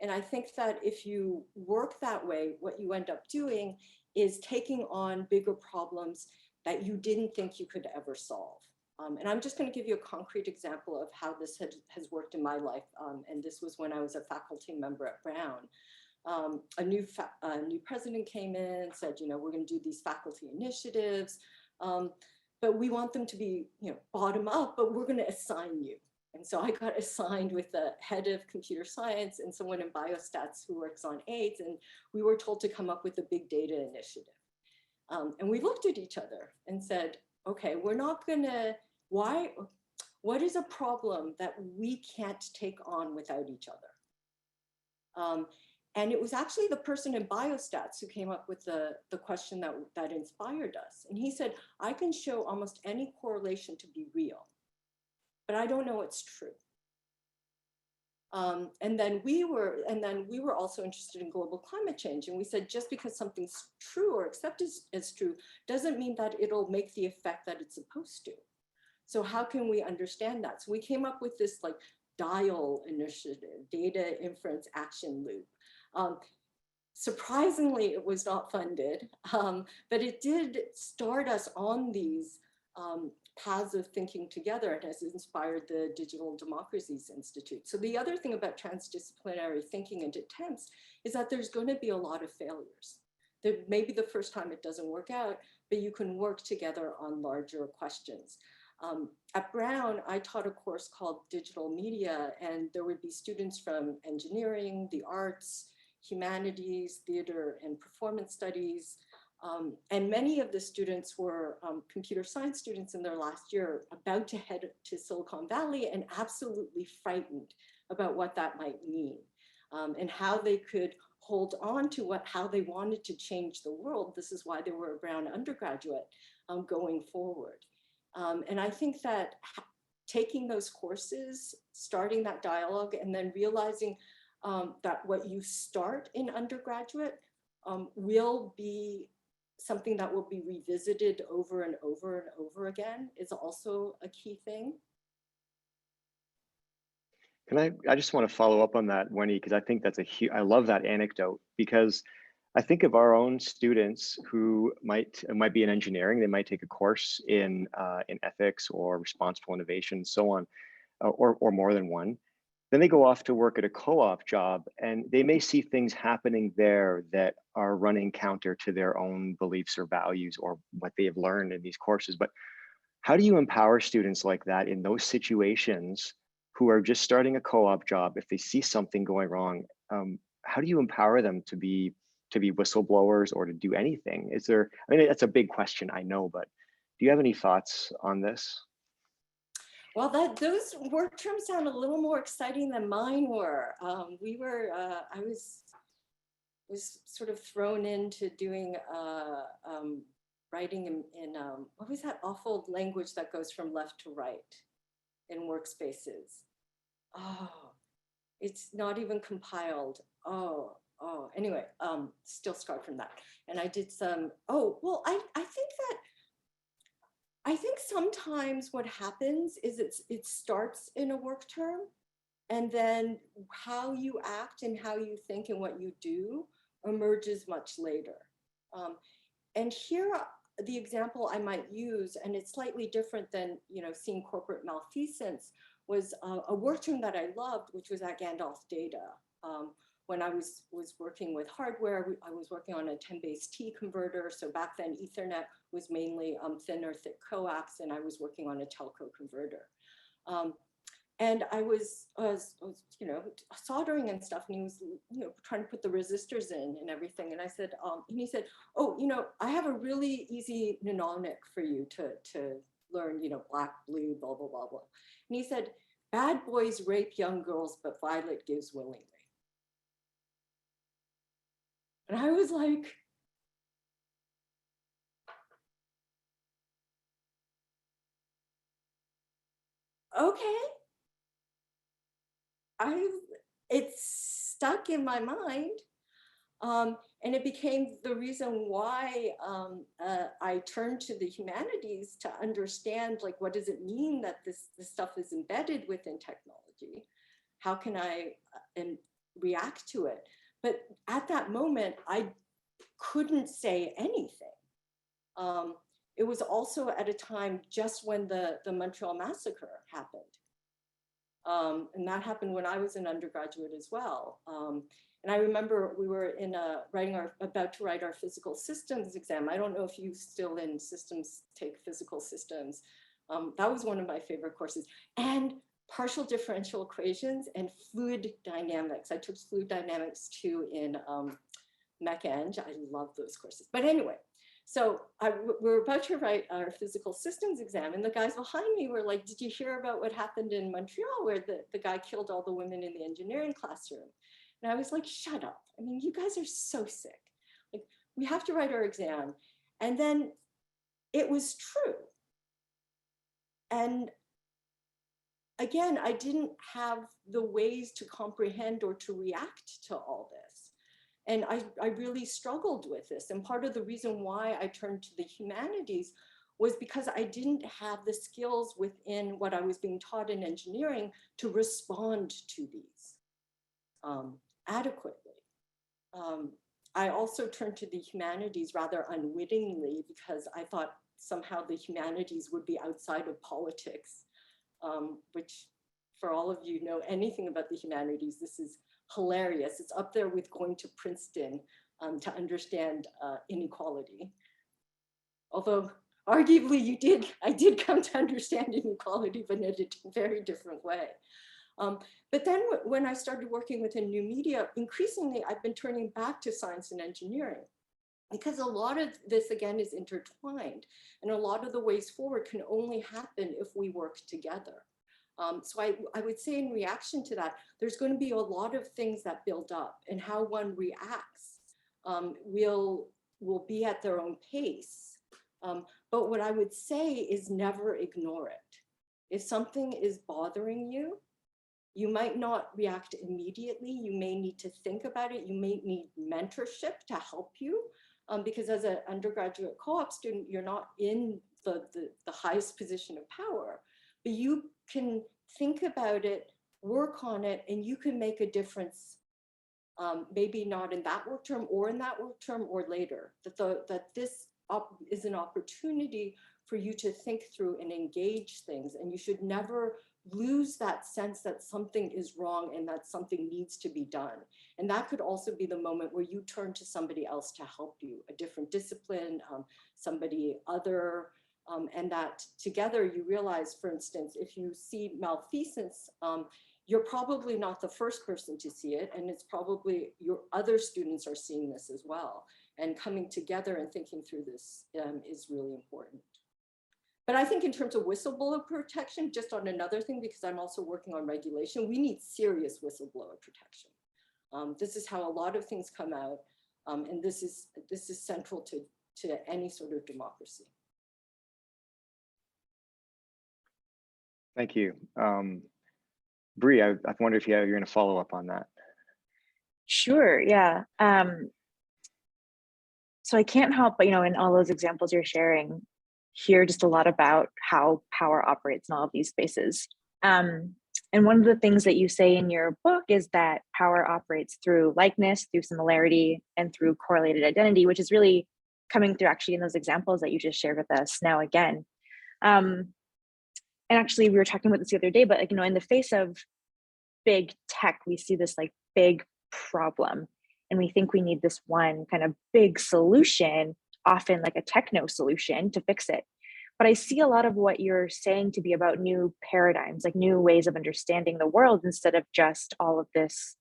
And I think that if you work that way, what you end up doing is taking on bigger problems that you didn't think you could ever solve. And I'm just going to give you a concrete example of how this has worked in my life. And this was when I was a faculty member at Brown. A new president came in and said, you know, we're going to do these faculty initiatives, but we want them to be, you know, bottom up, but we're going to assign you. And so I got assigned with the head of computer science and someone in biostats who works on AIDS. And we were told to come up with a big data initiative. And we looked at each other and said, okay, we're not going to, what is a problem that we can't take on without each other? And it was actually the person in biostats who came up with the question that inspired us. And he said, I can show almost any correlation to be real, but I don't know it's true. And then we were also interested in global climate change. And we said, just because something's true or accepted as true doesn't mean that it'll make the effect that it's supposed to. So how can we understand that? So we came up with this like DIAL initiative, data inference action loop. Surprisingly, it was not funded, but it did start us on these paths of thinking together and has inspired the Digital Democracies Institute. So the other thing about transdisciplinary thinking and attempts is that there's going to be a lot of failures. There may be the first time it doesn't work out, but you can work together on larger questions. At Brown, I taught a course called Digital Media, and there would be students from engineering, the arts, humanities, theater, and performance studies. And many of the students were computer science students in their last year, about to head to Silicon Valley and absolutely frightened about what that might mean and how they could hold on to how they wanted to change the world. This is why they were a Brown undergraduate going forward. And I think that taking those courses, starting that dialogue, and then realizing that what you start in undergraduate will be something that will be revisited over and over and over again is also a key thing. I just want to follow up on that, Wendy, because I think that's I love that anecdote, because I think of our own students who might be in engineering. They might take a course in ethics or responsible innovation and so on, or more than one. Then they go off to work at a co-op job, and they may see things happening there that are running counter to their own beliefs or values or what they have learned in these courses. But how do you empower students like that in those situations who are just starting a co-op job if they see something going wrong? How do you empower them to to be whistleblowers or to do anything? Is there, I mean, that's a big question, I know, but do you have any thoughts on this? Well, those work terms sound a little more exciting than mine were. I was sort of thrown into doing writing in what was that awful language that goes from left to right in workspaces? Oh, it's not even compiled. Oh, anyway, still scarred from that. And I did some, I think sometimes what happens is it starts in a work term, and then how you act and how you think and what you do emerges much later. And here, the example I might use, and it's slightly different than seeing corporate malfeasance, was a work term that I loved, which was at Gandalf Data. When I was working with hardware, I was working on a 10-base-T converter. So back then, Ethernet was mainly thin or thick coax, and I was working on a telco converter. And I was soldering and stuff, and he was, trying to put the resistors in and everything. And I said, and he said, oh, I have a really easy mnemonic for you to learn, black, blue, blah, blah, blah, blah. And he said, bad boys rape young girls, but Violet gives willingly. And I was like, okay. It's stuck in my mind. And it became the reason why I turned to the humanities to understand, like, what does it mean that this stuff is embedded within technology? How can I react to it? But at that moment, I couldn't say anything. It was also at a time just when the Montreal massacre happened. And that happened when I was an undergraduate as well. And I remember we were about to write our physical systems exam. I don't know if you still in systems take physical systems. That was one of my favorite courses. And partial differential equations and fluid dynamics. I took fluid dynamics too in Mech-Eng. I love those courses. But anyway, so we're about to write our physical systems exam, and the guys behind me were like, did you hear about what happened in Montreal where the guy killed all the women in the engineering classroom? And I was like, shut up. I mean, you guys are so sick. Like, we have to write our exam. And then it was true. And again, I didn't have the ways to comprehend or to react to all this. And I really struggled with this. And part of the reason why I turned to the humanities was because I didn't have the skills within what I was being taught in engineering to respond to these adequately. I also turned to the humanities rather unwittingly because I thought somehow the humanities would be outside of politics, which for all of you know anything about the humanities, this is hilarious. It's up there with going to Princeton to understand inequality. Although arguably I did come to understand inequality, but in a very different way. But then when I started working within new media, increasingly I've been turning back to science and engineering because a lot of this again is intertwined, and a lot of the ways forward can only happen if we work together. So I would say in reaction to that, there's going to be a lot of things that build up, and how one reacts will be at their own pace. But what I would say is never ignore it. If something is bothering you, you might not react immediately. You may need to think about it. You may need mentorship to help you, because as an undergraduate co-op student, you're not in the highest position of power, but you can think about it, work on it, and you can make a difference. Maybe not in that work term or in that work term or later, that this is an opportunity for you to think through and engage things. And you should never lose that sense that something is wrong and that something needs to be done. And that could also be the moment where you turn to somebody else to help you, a different discipline, somebody other, and that together you realize, for instance, if you see malfeasance you're probably not the first person to see it, and it's probably your other students are seeing this as well. And coming together and thinking through this is really important. But I think in terms of whistleblower protection, just on another thing, because I'm also working on regulation, we need serious whistleblower protection. This is how a lot of things come out, and this is central to any sort of democracy. Thank you. Bree, I wonder if you're going to follow up on that. Sure, yeah. So I can't help but, in all those examples you're sharing, hear just a lot about how power operates in all of these spaces. And one of the things that you say in your book is that power operates through likeness, through similarity, and through correlated identity, which is really coming through actually in those examples that you just shared with us now again. And actually, we were talking about this the other day, but in the face of big tech, we see this big problem, and we think we need this one kind of big solution, often like a techno solution to fix it. But I see a lot of what you're saying to be about new paradigms, like new ways of understanding the world instead of just all of this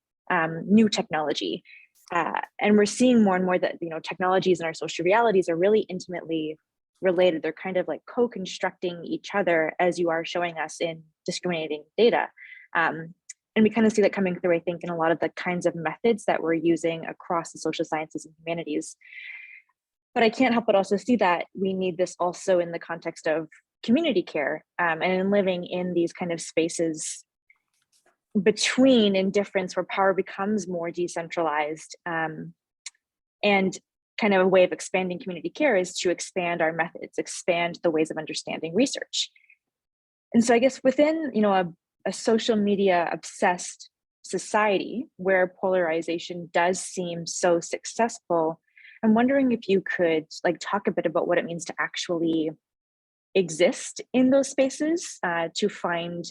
new technology. And we're seeing more and more that technologies and our social realities are really intimately related. They're kind of like co-constructing each other, as you are showing us in Discriminating Data. And we kind of see that coming through, I think, in a lot of the kinds of methods that we're using across the social sciences and humanities. But I can't help but also see that we need this also in the context of community care and in living in these kind of spaces between indifference where power becomes more decentralized. And kind of a way of expanding community care is to expand our methods, expand the ways of understanding research. And so I guess within a social media obsessed society where polarization does seem so successful, I'm wondering if you could talk a bit about what it means to actually exist in those spaces, to find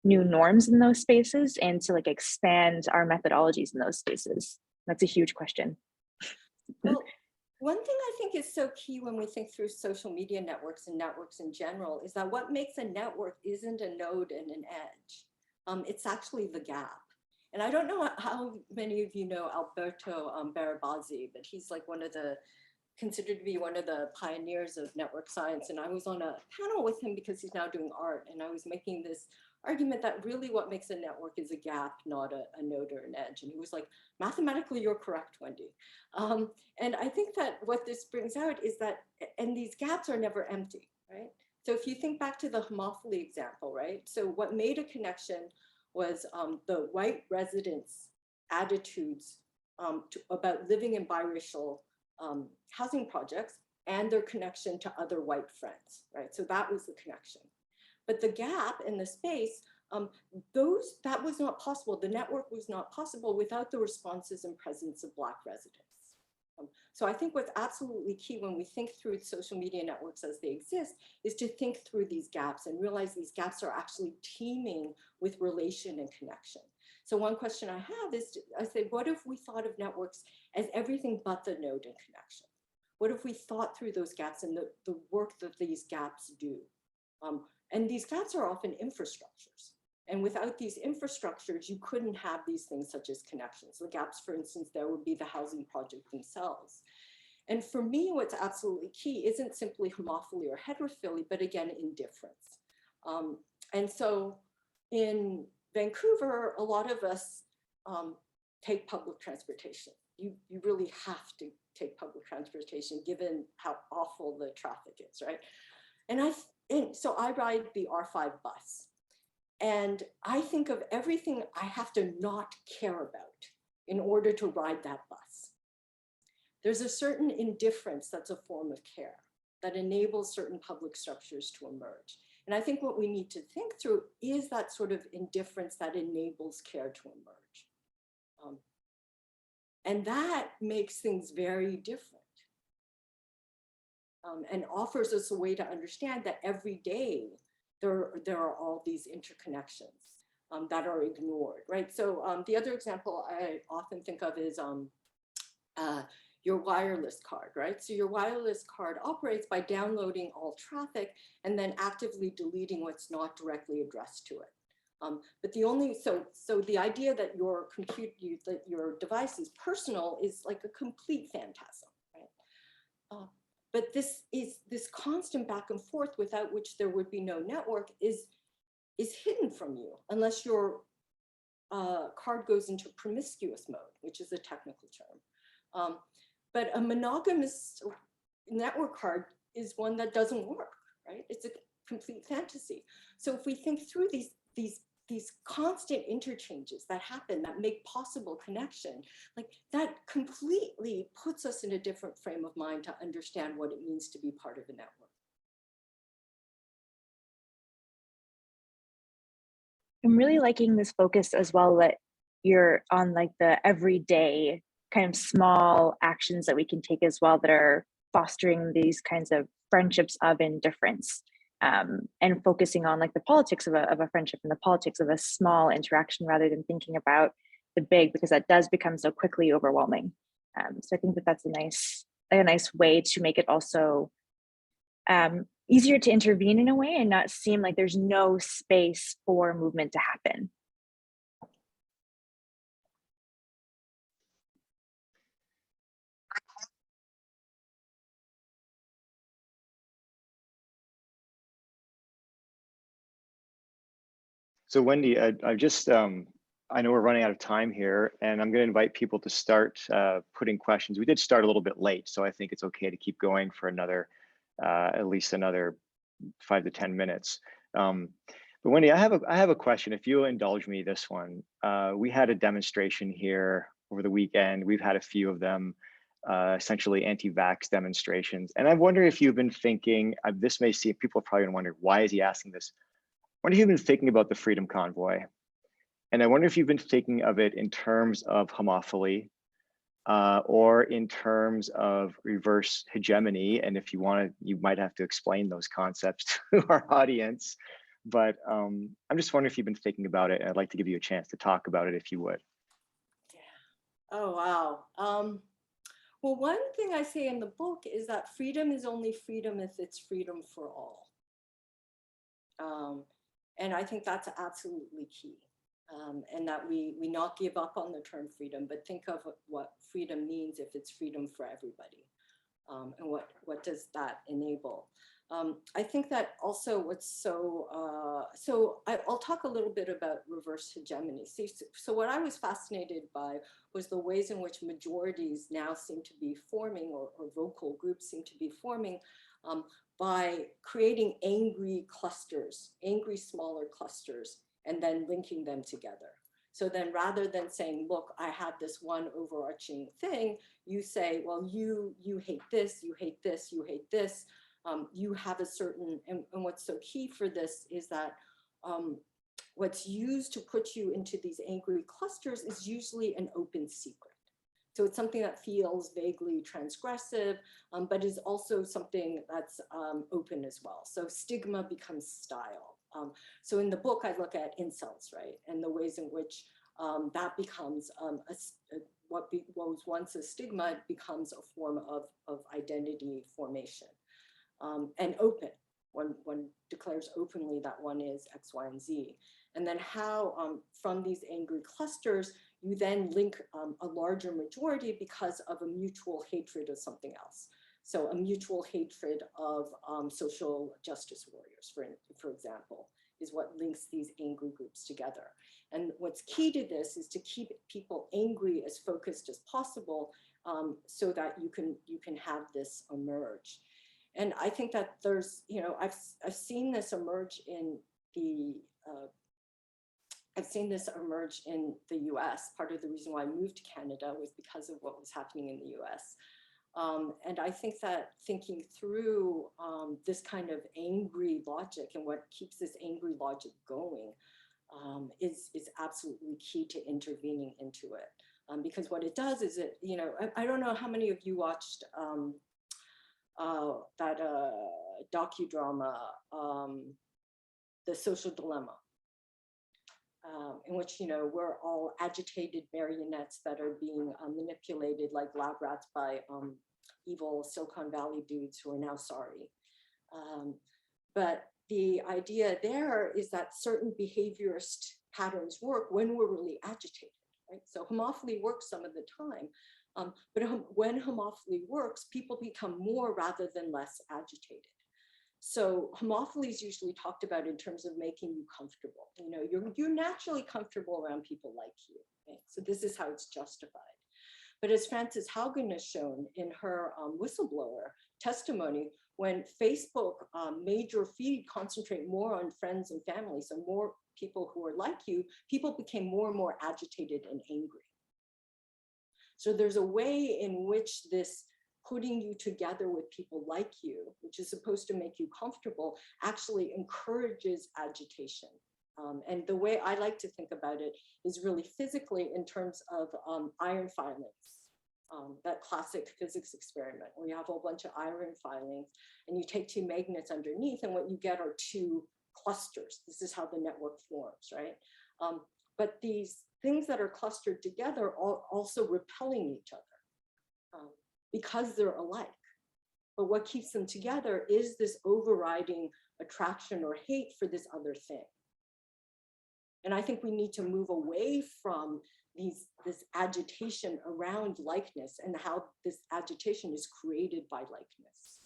new norms in those spaces, and to expand our methodologies in those spaces. That's a huge question. Well, one thing I think is so key when we think through social media networks and networks in general is that what makes a network isn't a node and an edge. It's actually the gap. And I don't know how many of you know Alberto Barabazzi, but he's considered to be one of the pioneers of network science. And I was on a panel with him because he's now doing art. And I was making this argument that really what makes a network is a gap, not a node or an edge. And he was like, mathematically, you're correct, Wendy. And I think that what this brings out is that, and these gaps are never empty, right? So if you think back to the homophily example, right? So what made a connection was the white residents' attitudes about living in biracial housing projects and their connection to other white friends, right? So that was the connection. But the gap in the space, that was not possible. The network was not possible without the responses and presence of Black residents. So I think what's absolutely key when we think through social media networks as they exist is to think through these gaps and realize these gaps are actually teeming with relation and connection. So one question I have is, I say, what if we thought of networks as everything but the node and connection? What if we thought through those gaps and the work that these gaps do? And these gaps are often infrastructures. And without these infrastructures, you couldn't have these things such as connections. The gaps, for instance, there would be the housing project themselves. And for me, what's absolutely key isn't simply homophily or heterophily, but again, indifference. And so in Vancouver, a lot of us take public transportation. You really have to take public transportation given how awful the traffic is, right? And so I ride the R5 bus. And I think of everything I have to not care about in order to ride that bus. There's a certain indifference that's a form of care that enables certain public structures to emerge. And I think what we need to think through is that sort of indifference that enables care to emerge. And that makes things very different. And offers us a way to understand that every day there are all these interconnections that are ignored, right? So the other example I often think of is your wireless card, right? So your wireless card operates by downloading all traffic and then actively deleting what's not directly addressed to it. But the only, so the idea that your that your device is personal is like a complete phantasm, right? But this constant back and forth without which there would be no network is hidden from you unless your card goes into promiscuous mode, which is a technical term. But a monogamous network card is one that doesn't work, right? It's a complete fantasy. So if we think through these constant interchanges that happen that make possible connection, like that completely puts us in a different frame of mind to understand what it means to be part of a network. I'm really liking this focus as well, that you're on like the everyday kind of small actions that we can take as well that are fostering these kinds of friendships of indifference, and focusing on like the politics of a friendship and the politics of a small interaction rather than thinking about the big, because that does become so quickly overwhelming. So I think that that's a nice way to make it also easier to intervene in a way and not seem like there's no space for movement to happen. So Wendy, I know we're running out of time here, and I'm going to invite people to start putting questions. We did start a little bit late, so I think it's okay to keep going for another, at least another 5 to 10 minutes. But Wendy, I have a question. If you'll indulge me this one, we had a demonstration here over the weekend. We've had a few of them, essentially anti-vax demonstrations. And I wonder if you've been thinking, this may seem, people are probably gonna wonder, why is he asking this? I wonder if you've been thinking about the Freedom Convoy. And I wonder if you've been thinking of it in terms of homophily, or in terms of reverse hegemony. And if you want to, you might have to explain those concepts to our audience. But I'm just wondering if you've been thinking about it. And I'd like to give you a chance to talk about it if you would. Yeah. Oh, wow. Well, one thing I say in the book is that freedom is only freedom if it's freedom for all. And I think that's absolutely key. And that we not give up on the term freedom, but think of what freedom means if it's freedom for everybody. And what does that enable? I think that also what's so I'll talk a little bit about reverse hegemony. See, so what I was fascinated by was the ways in which majorities now seem to be forming, or vocal groups seem to be forming, by creating angry clusters, angry smaller clusters, and then linking them together. So then rather than saying, look, I have this one overarching thing, you say, well, you hate this, you hate this, you hate this. You have a certain, and what's so key for this is that what's used to put you into these angry clusters is usually an open secret. So it's something that feels vaguely transgressive, but is also something that's open as well. So stigma becomes style. So in the book, I look at incels, right? And the ways in which that becomes what was once a stigma becomes a form of identity formation. And open, one declares openly that one is X, Y, and Z. And then how from these angry clusters, you then link a larger majority because of a mutual hatred of something else. So a mutual hatred of social justice warriors, for example, is what links these angry groups together. And what's key to this is to keep people angry as focused as possible, so that you can have this emerge. And I think that there's, I've seen this emerge in the US. Part of the reason why I moved to Canada was because of what was happening in the US. And I think that thinking through this kind of angry logic and what keeps this angry logic going is absolutely key to intervening into it. Because what it does is I don't know how many of you watched that docudrama, The Social Dilemma, in which, we're all agitated marionettes that are being manipulated like lab rats by evil Silicon Valley dudes who are now sorry. But the idea there is that certain behaviorist patterns work when we're really agitated, right? So homophily works some of the time, but when homophily works, people become more rather than less agitated. So homophily is usually talked about in terms of making you comfortable. You know, you're naturally comfortable around people like you, right? So this is how it's justified. But as Frances Haugen has shown in her whistleblower testimony, when Facebook made your feed concentrate more on friends and family, so more people who are like you, people became more and more agitated and angry. So there's a way in which this putting you together with people like you, which is supposed to make you comfortable, actually encourages agitation. And the way I like to think about it is really physically in terms of iron filings, that classic physics experiment where you have a whole bunch of iron filings and you take two magnets underneath and what you get are two clusters. This is how the network forms, right? But these things that are clustered together are also repelling each other because they're alike. But what keeps them together is this overriding attraction or hate for this other thing. And I think we need to move away from this agitation around likeness and how this agitation is created by likeness.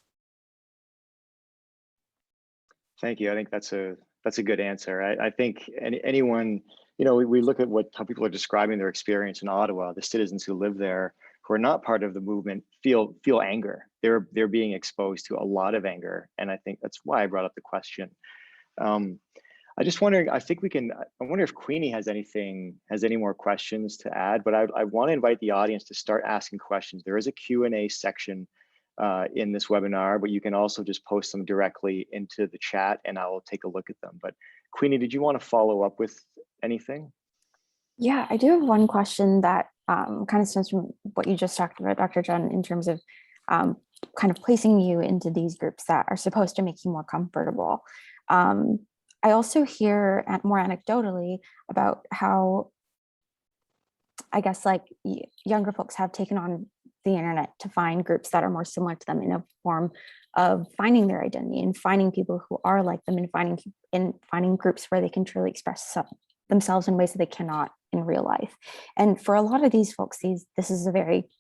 Thank you. I think that's a good answer. I think anyone, you know, we look at how people are describing their experience in Ottawa. The citizens who live there, who are not part of the movement, feel anger. They're being exposed to a lot of anger, and I think that's why I brought up the question. I just wondering, I wonder if Queenie has any more questions to add, but I want to invite the audience to start asking questions. There is a Q&A section in this webinar, but you can also just post them directly into the chat and I will take a look at them. But Queenie, did you want to follow up with anything? Yeah, I do have one question that kind of stems from what you just talked about, Dr. Chun, in terms of kind of placing you into these groups that are supposed to make you more comfortable. I also hear more anecdotally about how, I guess, like younger folks have taken on the internet to find groups that are more similar to them in a form of finding their identity and finding people who are like them and finding groups where they can truly express themselves in ways that they cannot in real life. And for a lot of these folks, this is a very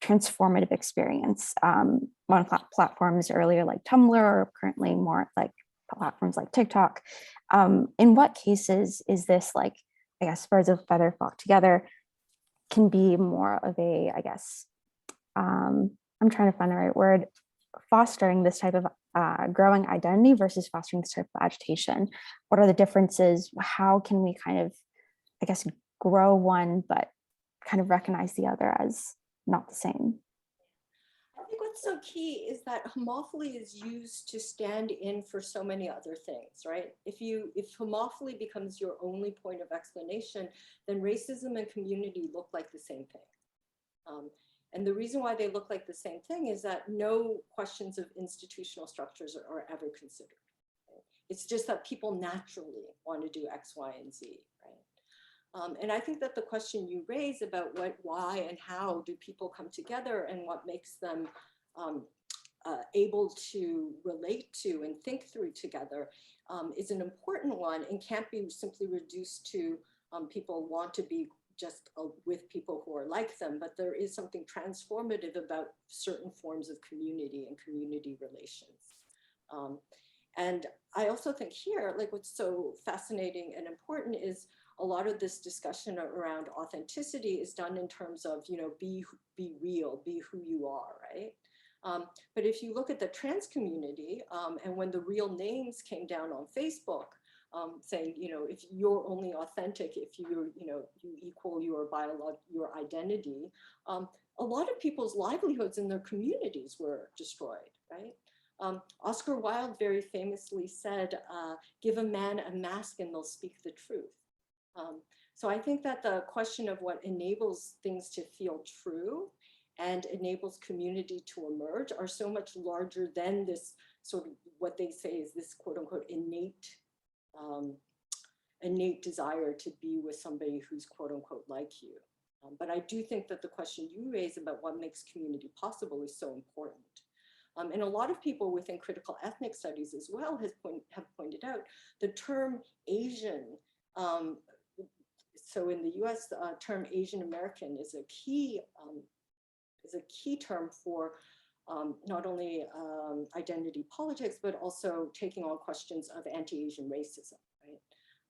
transformative experience on platforms earlier like Tumblr, or currently more like platforms like TikTok. In what cases is this, like, I guess, birds of a feather flock together, can be more of a, I guess, I'm trying to find the right word, fostering this type of growing identity versus fostering this type of agitation? What are the differences? How can we kind of, I guess, grow one, but kind of recognize the other as not the same? I think what's so key is that homophily is used to stand in for so many other things, right? If homophily becomes your only point of explanation, then racism and community look like the same thing. And the reason why they look like the same thing is that no questions of institutional structures are ever considered. Right? It's just that people naturally want to do X, Y, and Z, right? And I think that the question you raise about why and how do people come together and what makes them able to relate to and think through together is an important one and can't be simply reduced to people want to be just with people who are like them, but there is something transformative about certain forms of community and community relations. And I also think here, like what's so fascinating and important is a lot of this discussion around authenticity is done in terms of, you know, be real, be who you are, right? But if you look at the trans community and when the real names came down on Facebook, saying, you know, if you're only authentic, if you're, you know, you equal your identity, a lot of people's livelihoods in their communities were destroyed, right? Oscar Wilde very famously said, give a man a mask and they'll speak the truth. So I think that the question of what enables things to feel true and enables community to emerge are so much larger than this sort of what they say is this quote unquote innate desire to be with somebody who's quote unquote like you. But I do think that the question you raise about what makes community possible is so important. And a lot of people within critical ethnic studies as well have pointed out the term Asian. So in the US, the term Asian American is a key term for not only identity politics, but also taking on questions of anti-Asian racism,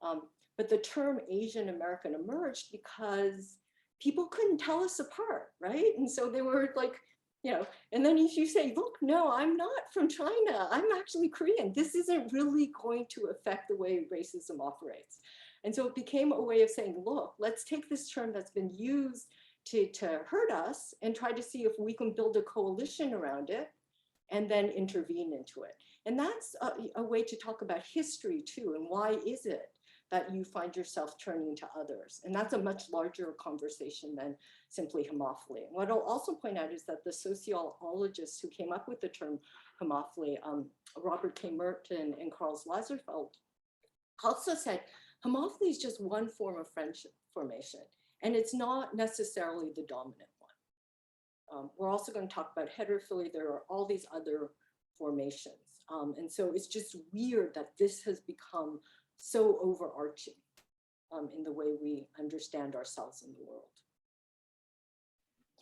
right? But the term Asian American emerged because people couldn't tell us apart, right? And so they were like, you know, and then if you say, look, no, I'm not from China, I'm actually Korean, this isn't really going to affect the way racism operates. And so it became a way of saying, look, let's take this term that's been used to hurt us and try to see if we can build a coalition around it and then intervene into it. And that's a way to talk about history too, and why is it that you find yourself turning to others? And that's a much larger conversation than simply homophily. What I'll also point out is that the sociologists who came up with the term homophily, Robert K. Merton and Karl Lagerfeld, also said homophily is just one form of friendship formation, and it's not necessarily the dominant one. We're also going to talk about heterophilia. There are all these other formations. And so it's just weird that this has become so overarching in the way we understand ourselves in the world.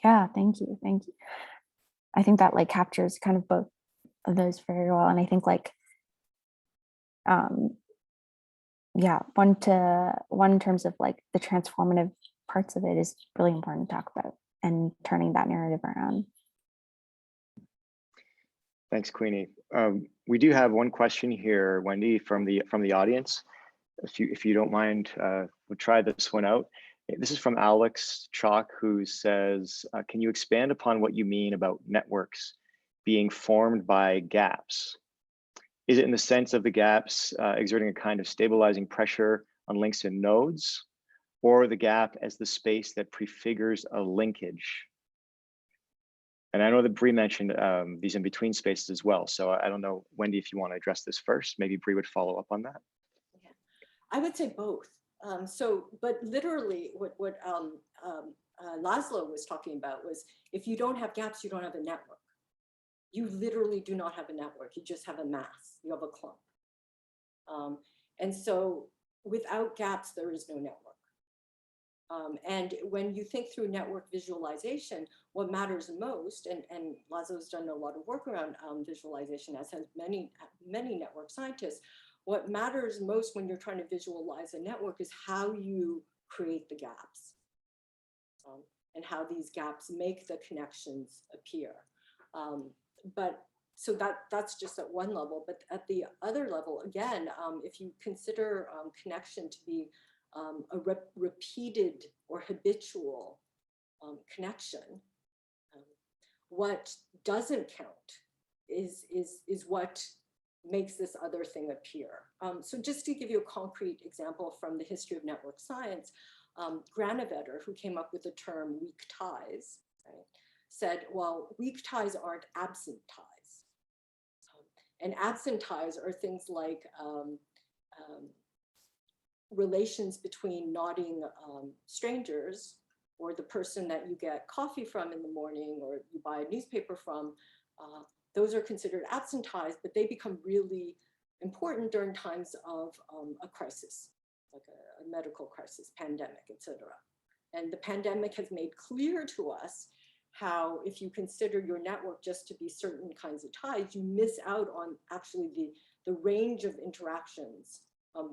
Yeah, thank you. Thank you. I think that like captures kind of both of those very well. And I think like, yeah, one in terms of like the transformative parts of it is really important to talk about and turning that narrative around. Thanks, Queenie. We do have one question here, Wendy, from the audience. If you don't mind, we'll try this one out. This is from Alex Chalk, who says, can you expand upon what you mean about networks being formed by gaps? Is it in the sense of the gaps exerting a kind of stabilizing pressure on links and nodes, or the gap as the space that prefigures a linkage? And I know that Bree mentioned these in-between spaces as well. So I don't know, Wendy, if you want to address this first, maybe Bree would follow up on that. Yeah. I would say both. But literally what Laszlo was talking about was, if you don't have gaps, you don't have a network. You literally do not have a network. You just have a mass. You have a clump. And so without gaps, there is no network. And when you think through network visualization, what matters most, and Laszlo's done a lot of work around visualization, as has many network scientists, what matters most when you're trying to visualize a network is how you create the gaps and how these gaps make the connections appear. But so that's just at one level, but at the other level, again, if you consider connection to be a repeated or habitual connection, what doesn't count is what makes this other thing appear. So just to give you a concrete example from the history of network science, Granovetter, who came up with the term weak ties, right, said, well, weak ties aren't absent ties. And absent ties are things like relations between nodding strangers, or the person that you get coffee from in the morning, or you buy a newspaper from. Those are considered absent ties, but they become really important during times of a crisis, like a medical crisis, pandemic, etc. And the pandemic has made clear to us how, if you consider your network just to be certain kinds of ties, you miss out on actually the range of interactions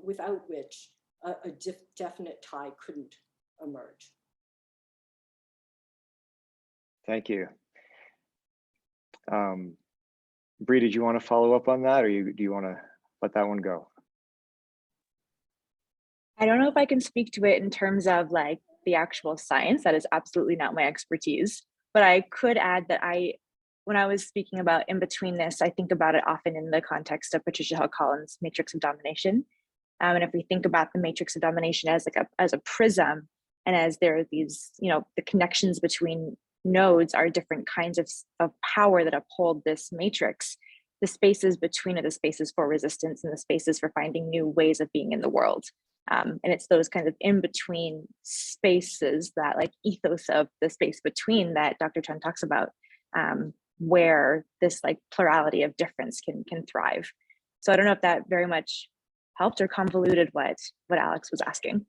without which a definite tie couldn't emerge. Thank you. Bree, did you want to follow up on that, or do you want to let that one go? I don't know if I can speak to it in terms of like the actual science. That is absolutely not my expertise. But I could add that when I was speaking about in-betweenness, I think about it often in the context of Patricia Hill Collins' matrix of domination. And if we think about the matrix of domination as a prism, and as there are these, the connections between nodes are different kinds of power that uphold this matrix, the spaces between are the spaces for resistance and the spaces for finding new ways of being in the world. And it's those kinds of in-between spaces, that like ethos of the space between that Dr. Chun talks about, where this like plurality of difference can thrive. So I don't know if that very much helped or convoluted what Alex was asking.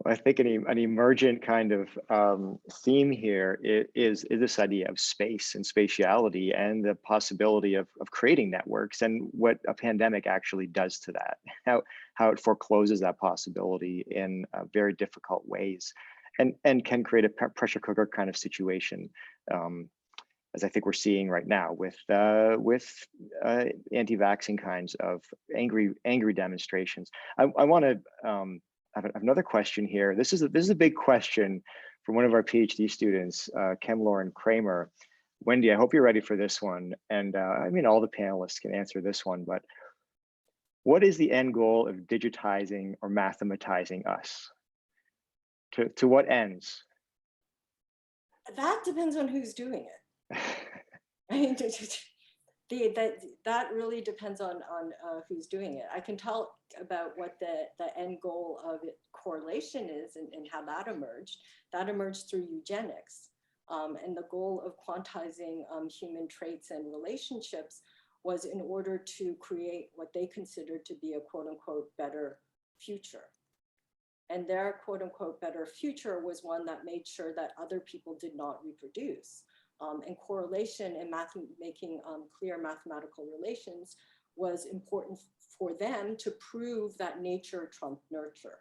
Well, I think an emergent kind of theme here is this idea of space and spatiality and the possibility of creating networks, and what a pandemic actually does to that, how it forecloses that possibility in very difficult ways, and can create a pressure cooker kind of situation, as I think we're seeing right now with anti-vaxxing kinds of angry demonstrations. I want to I have another question here. This is a big question from one of our PhD students, Kem Lauren Kramer. Wendy, I hope you're ready for this one. And I mean, all the panelists can answer this one, but what is the end goal of digitizing or mathematizing us? To what ends? That depends on who's doing it. I mean, that really depends on who's doing it. I can talk about what the end goal of correlation is and how that emerged. That emerged through eugenics. And the goal of quantizing human traits and relationships was in order to create what they considered to be a quote unquote better future. And their quote unquote better future was one that made sure that other people did not reproduce. And correlation and making clear mathematical relations was important for them to prove that nature trumped nurture.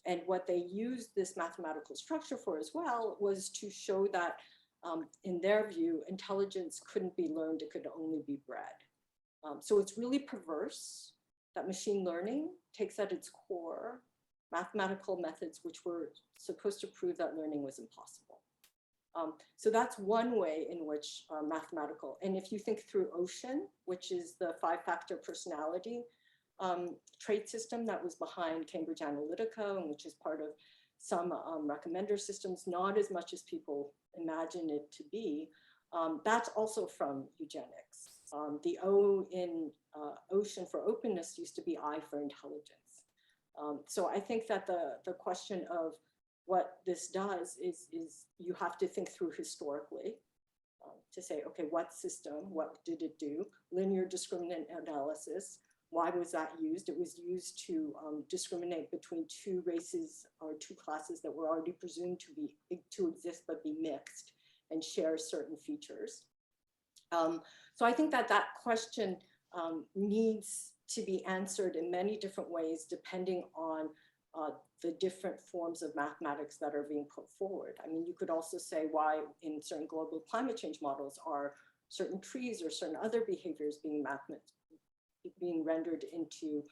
And what they used this mathematical structure for as well was to show that, in their view, intelligence couldn't be learned, it could only be bred. So it's really perverse that machine learning takes at its core mathematical methods which were supposed to prove that learning was impossible. So that's one way in which mathematical, and if you think through Ocean, which is the 5-factor personality trait system that was behind Cambridge Analytica, and which is part of some recommender systems, not as much as people imagine it to be, that's also from eugenics. The O in Ocean for openness used to be I for intelligence. So I think that the question of what this does is you have to think through historically to say, okay, what system, what did it do? Linear discriminant analysis, why was that used? It was used to discriminate between two races or two classes that were already presumed to exist but be mixed and share certain features. So I think that question needs to be answered in many different ways depending on the different forms of mathematics that are being put forward. I mean, you could also say why in certain global climate change models are certain trees or certain other behaviors being rendered into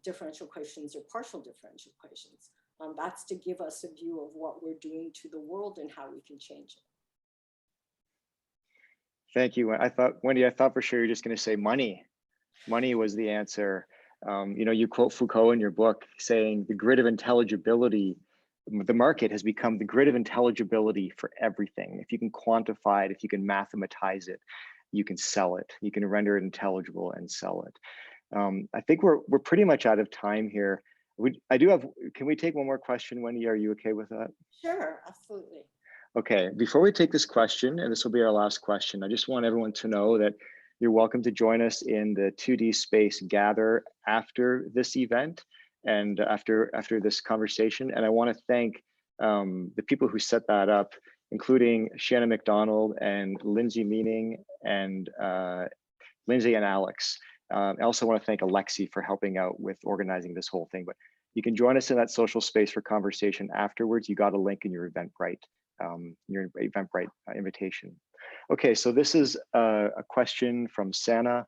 differential equations or partial differential equations. That's to give us a view of what we're doing to the world and how we can change it. Thank you. Wendy, I thought for sure you're just going to say money. Money was the answer. You know, you quote Foucault in your book saying the grid of intelligibility, the market has become the grid of intelligibility for everything. If you can quantify it, if you can mathematize it, you can sell it. You can render it intelligible and sell it. I think we're pretty much out of time here. Can we take one more question, Wendy? Are you okay with that? Sure, absolutely. Okay, before we take this question, and this will be our last question, I just want everyone to know that you're welcome to join us in the 2D space gather after this event and after this conversation. And I want to thank the people who set that up, including Shannon McDonald and Lindsay Meaning and Lindsay and Alex. I also want to thank Alexi for helping out with organizing this whole thing. But you can join us in that social space for conversation afterwards. You got a link in your Eventbrite invitation. Okay, so this is a question from Sana,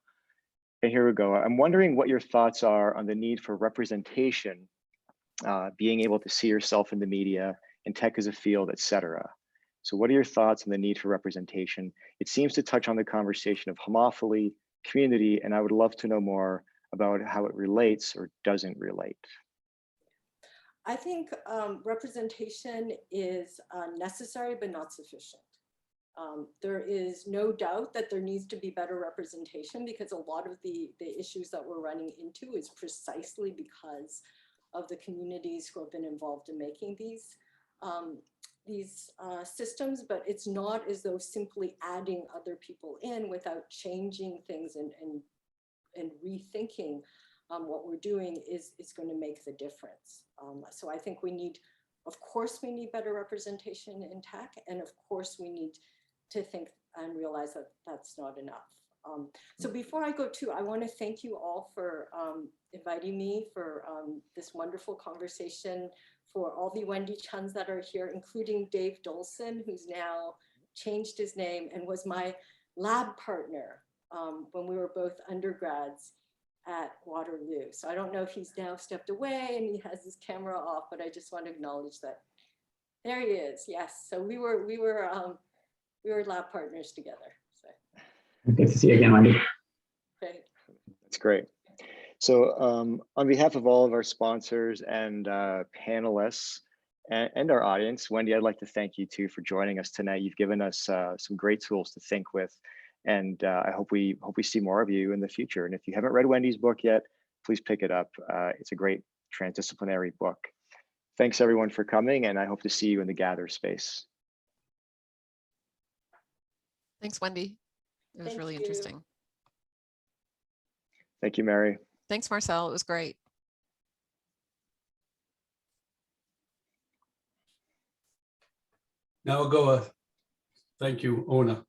and here we go. I'm wondering what your thoughts are on the need for representation, being able to see yourself in the media, and tech as a field, etc. So what are your thoughts on the need for representation? It seems to touch on the conversation of homophily, community, and I would love to know more about how it relates or doesn't relate. I think representation is necessary but not sufficient. There is no doubt that there needs to be better representation because a lot of the issues that we're running into is precisely because of the communities who have been involved in making these systems, but it's not as though simply adding other people in without changing things and rethinking what we're doing is going to make the difference. So I think we need, of course, we need better representation in tech, and of course we need to think and realize that that's not enough. So before I go to, I want to thank you all for inviting me for this wonderful conversation, for all the Wendy Chuns that are here, including Dave Dolson, who's now changed his name and was my lab partner when we were both undergrads at Waterloo. So I don't know if he's now stepped away and he has his camera off, but I just want to acknowledge that. There he is. Yes. So we were lab partners together. So. Good to see you again, Wendy. Great. That's great. So on behalf of all of our sponsors and panelists and our audience, Wendy, I'd like to thank you too for joining us tonight. You've given us some great tools to think with, and I hope we see more of you in the future. And if you haven't read Wendy's book yet, please pick it up. It's a great transdisciplinary book. Thanks everyone for coming, and I hope to see you in the Gather space. Thanks, Wendy. It was really interesting. Thank you, Mary. Thanks, Marcel. It was great. Now I'll go. Thank you, Ona.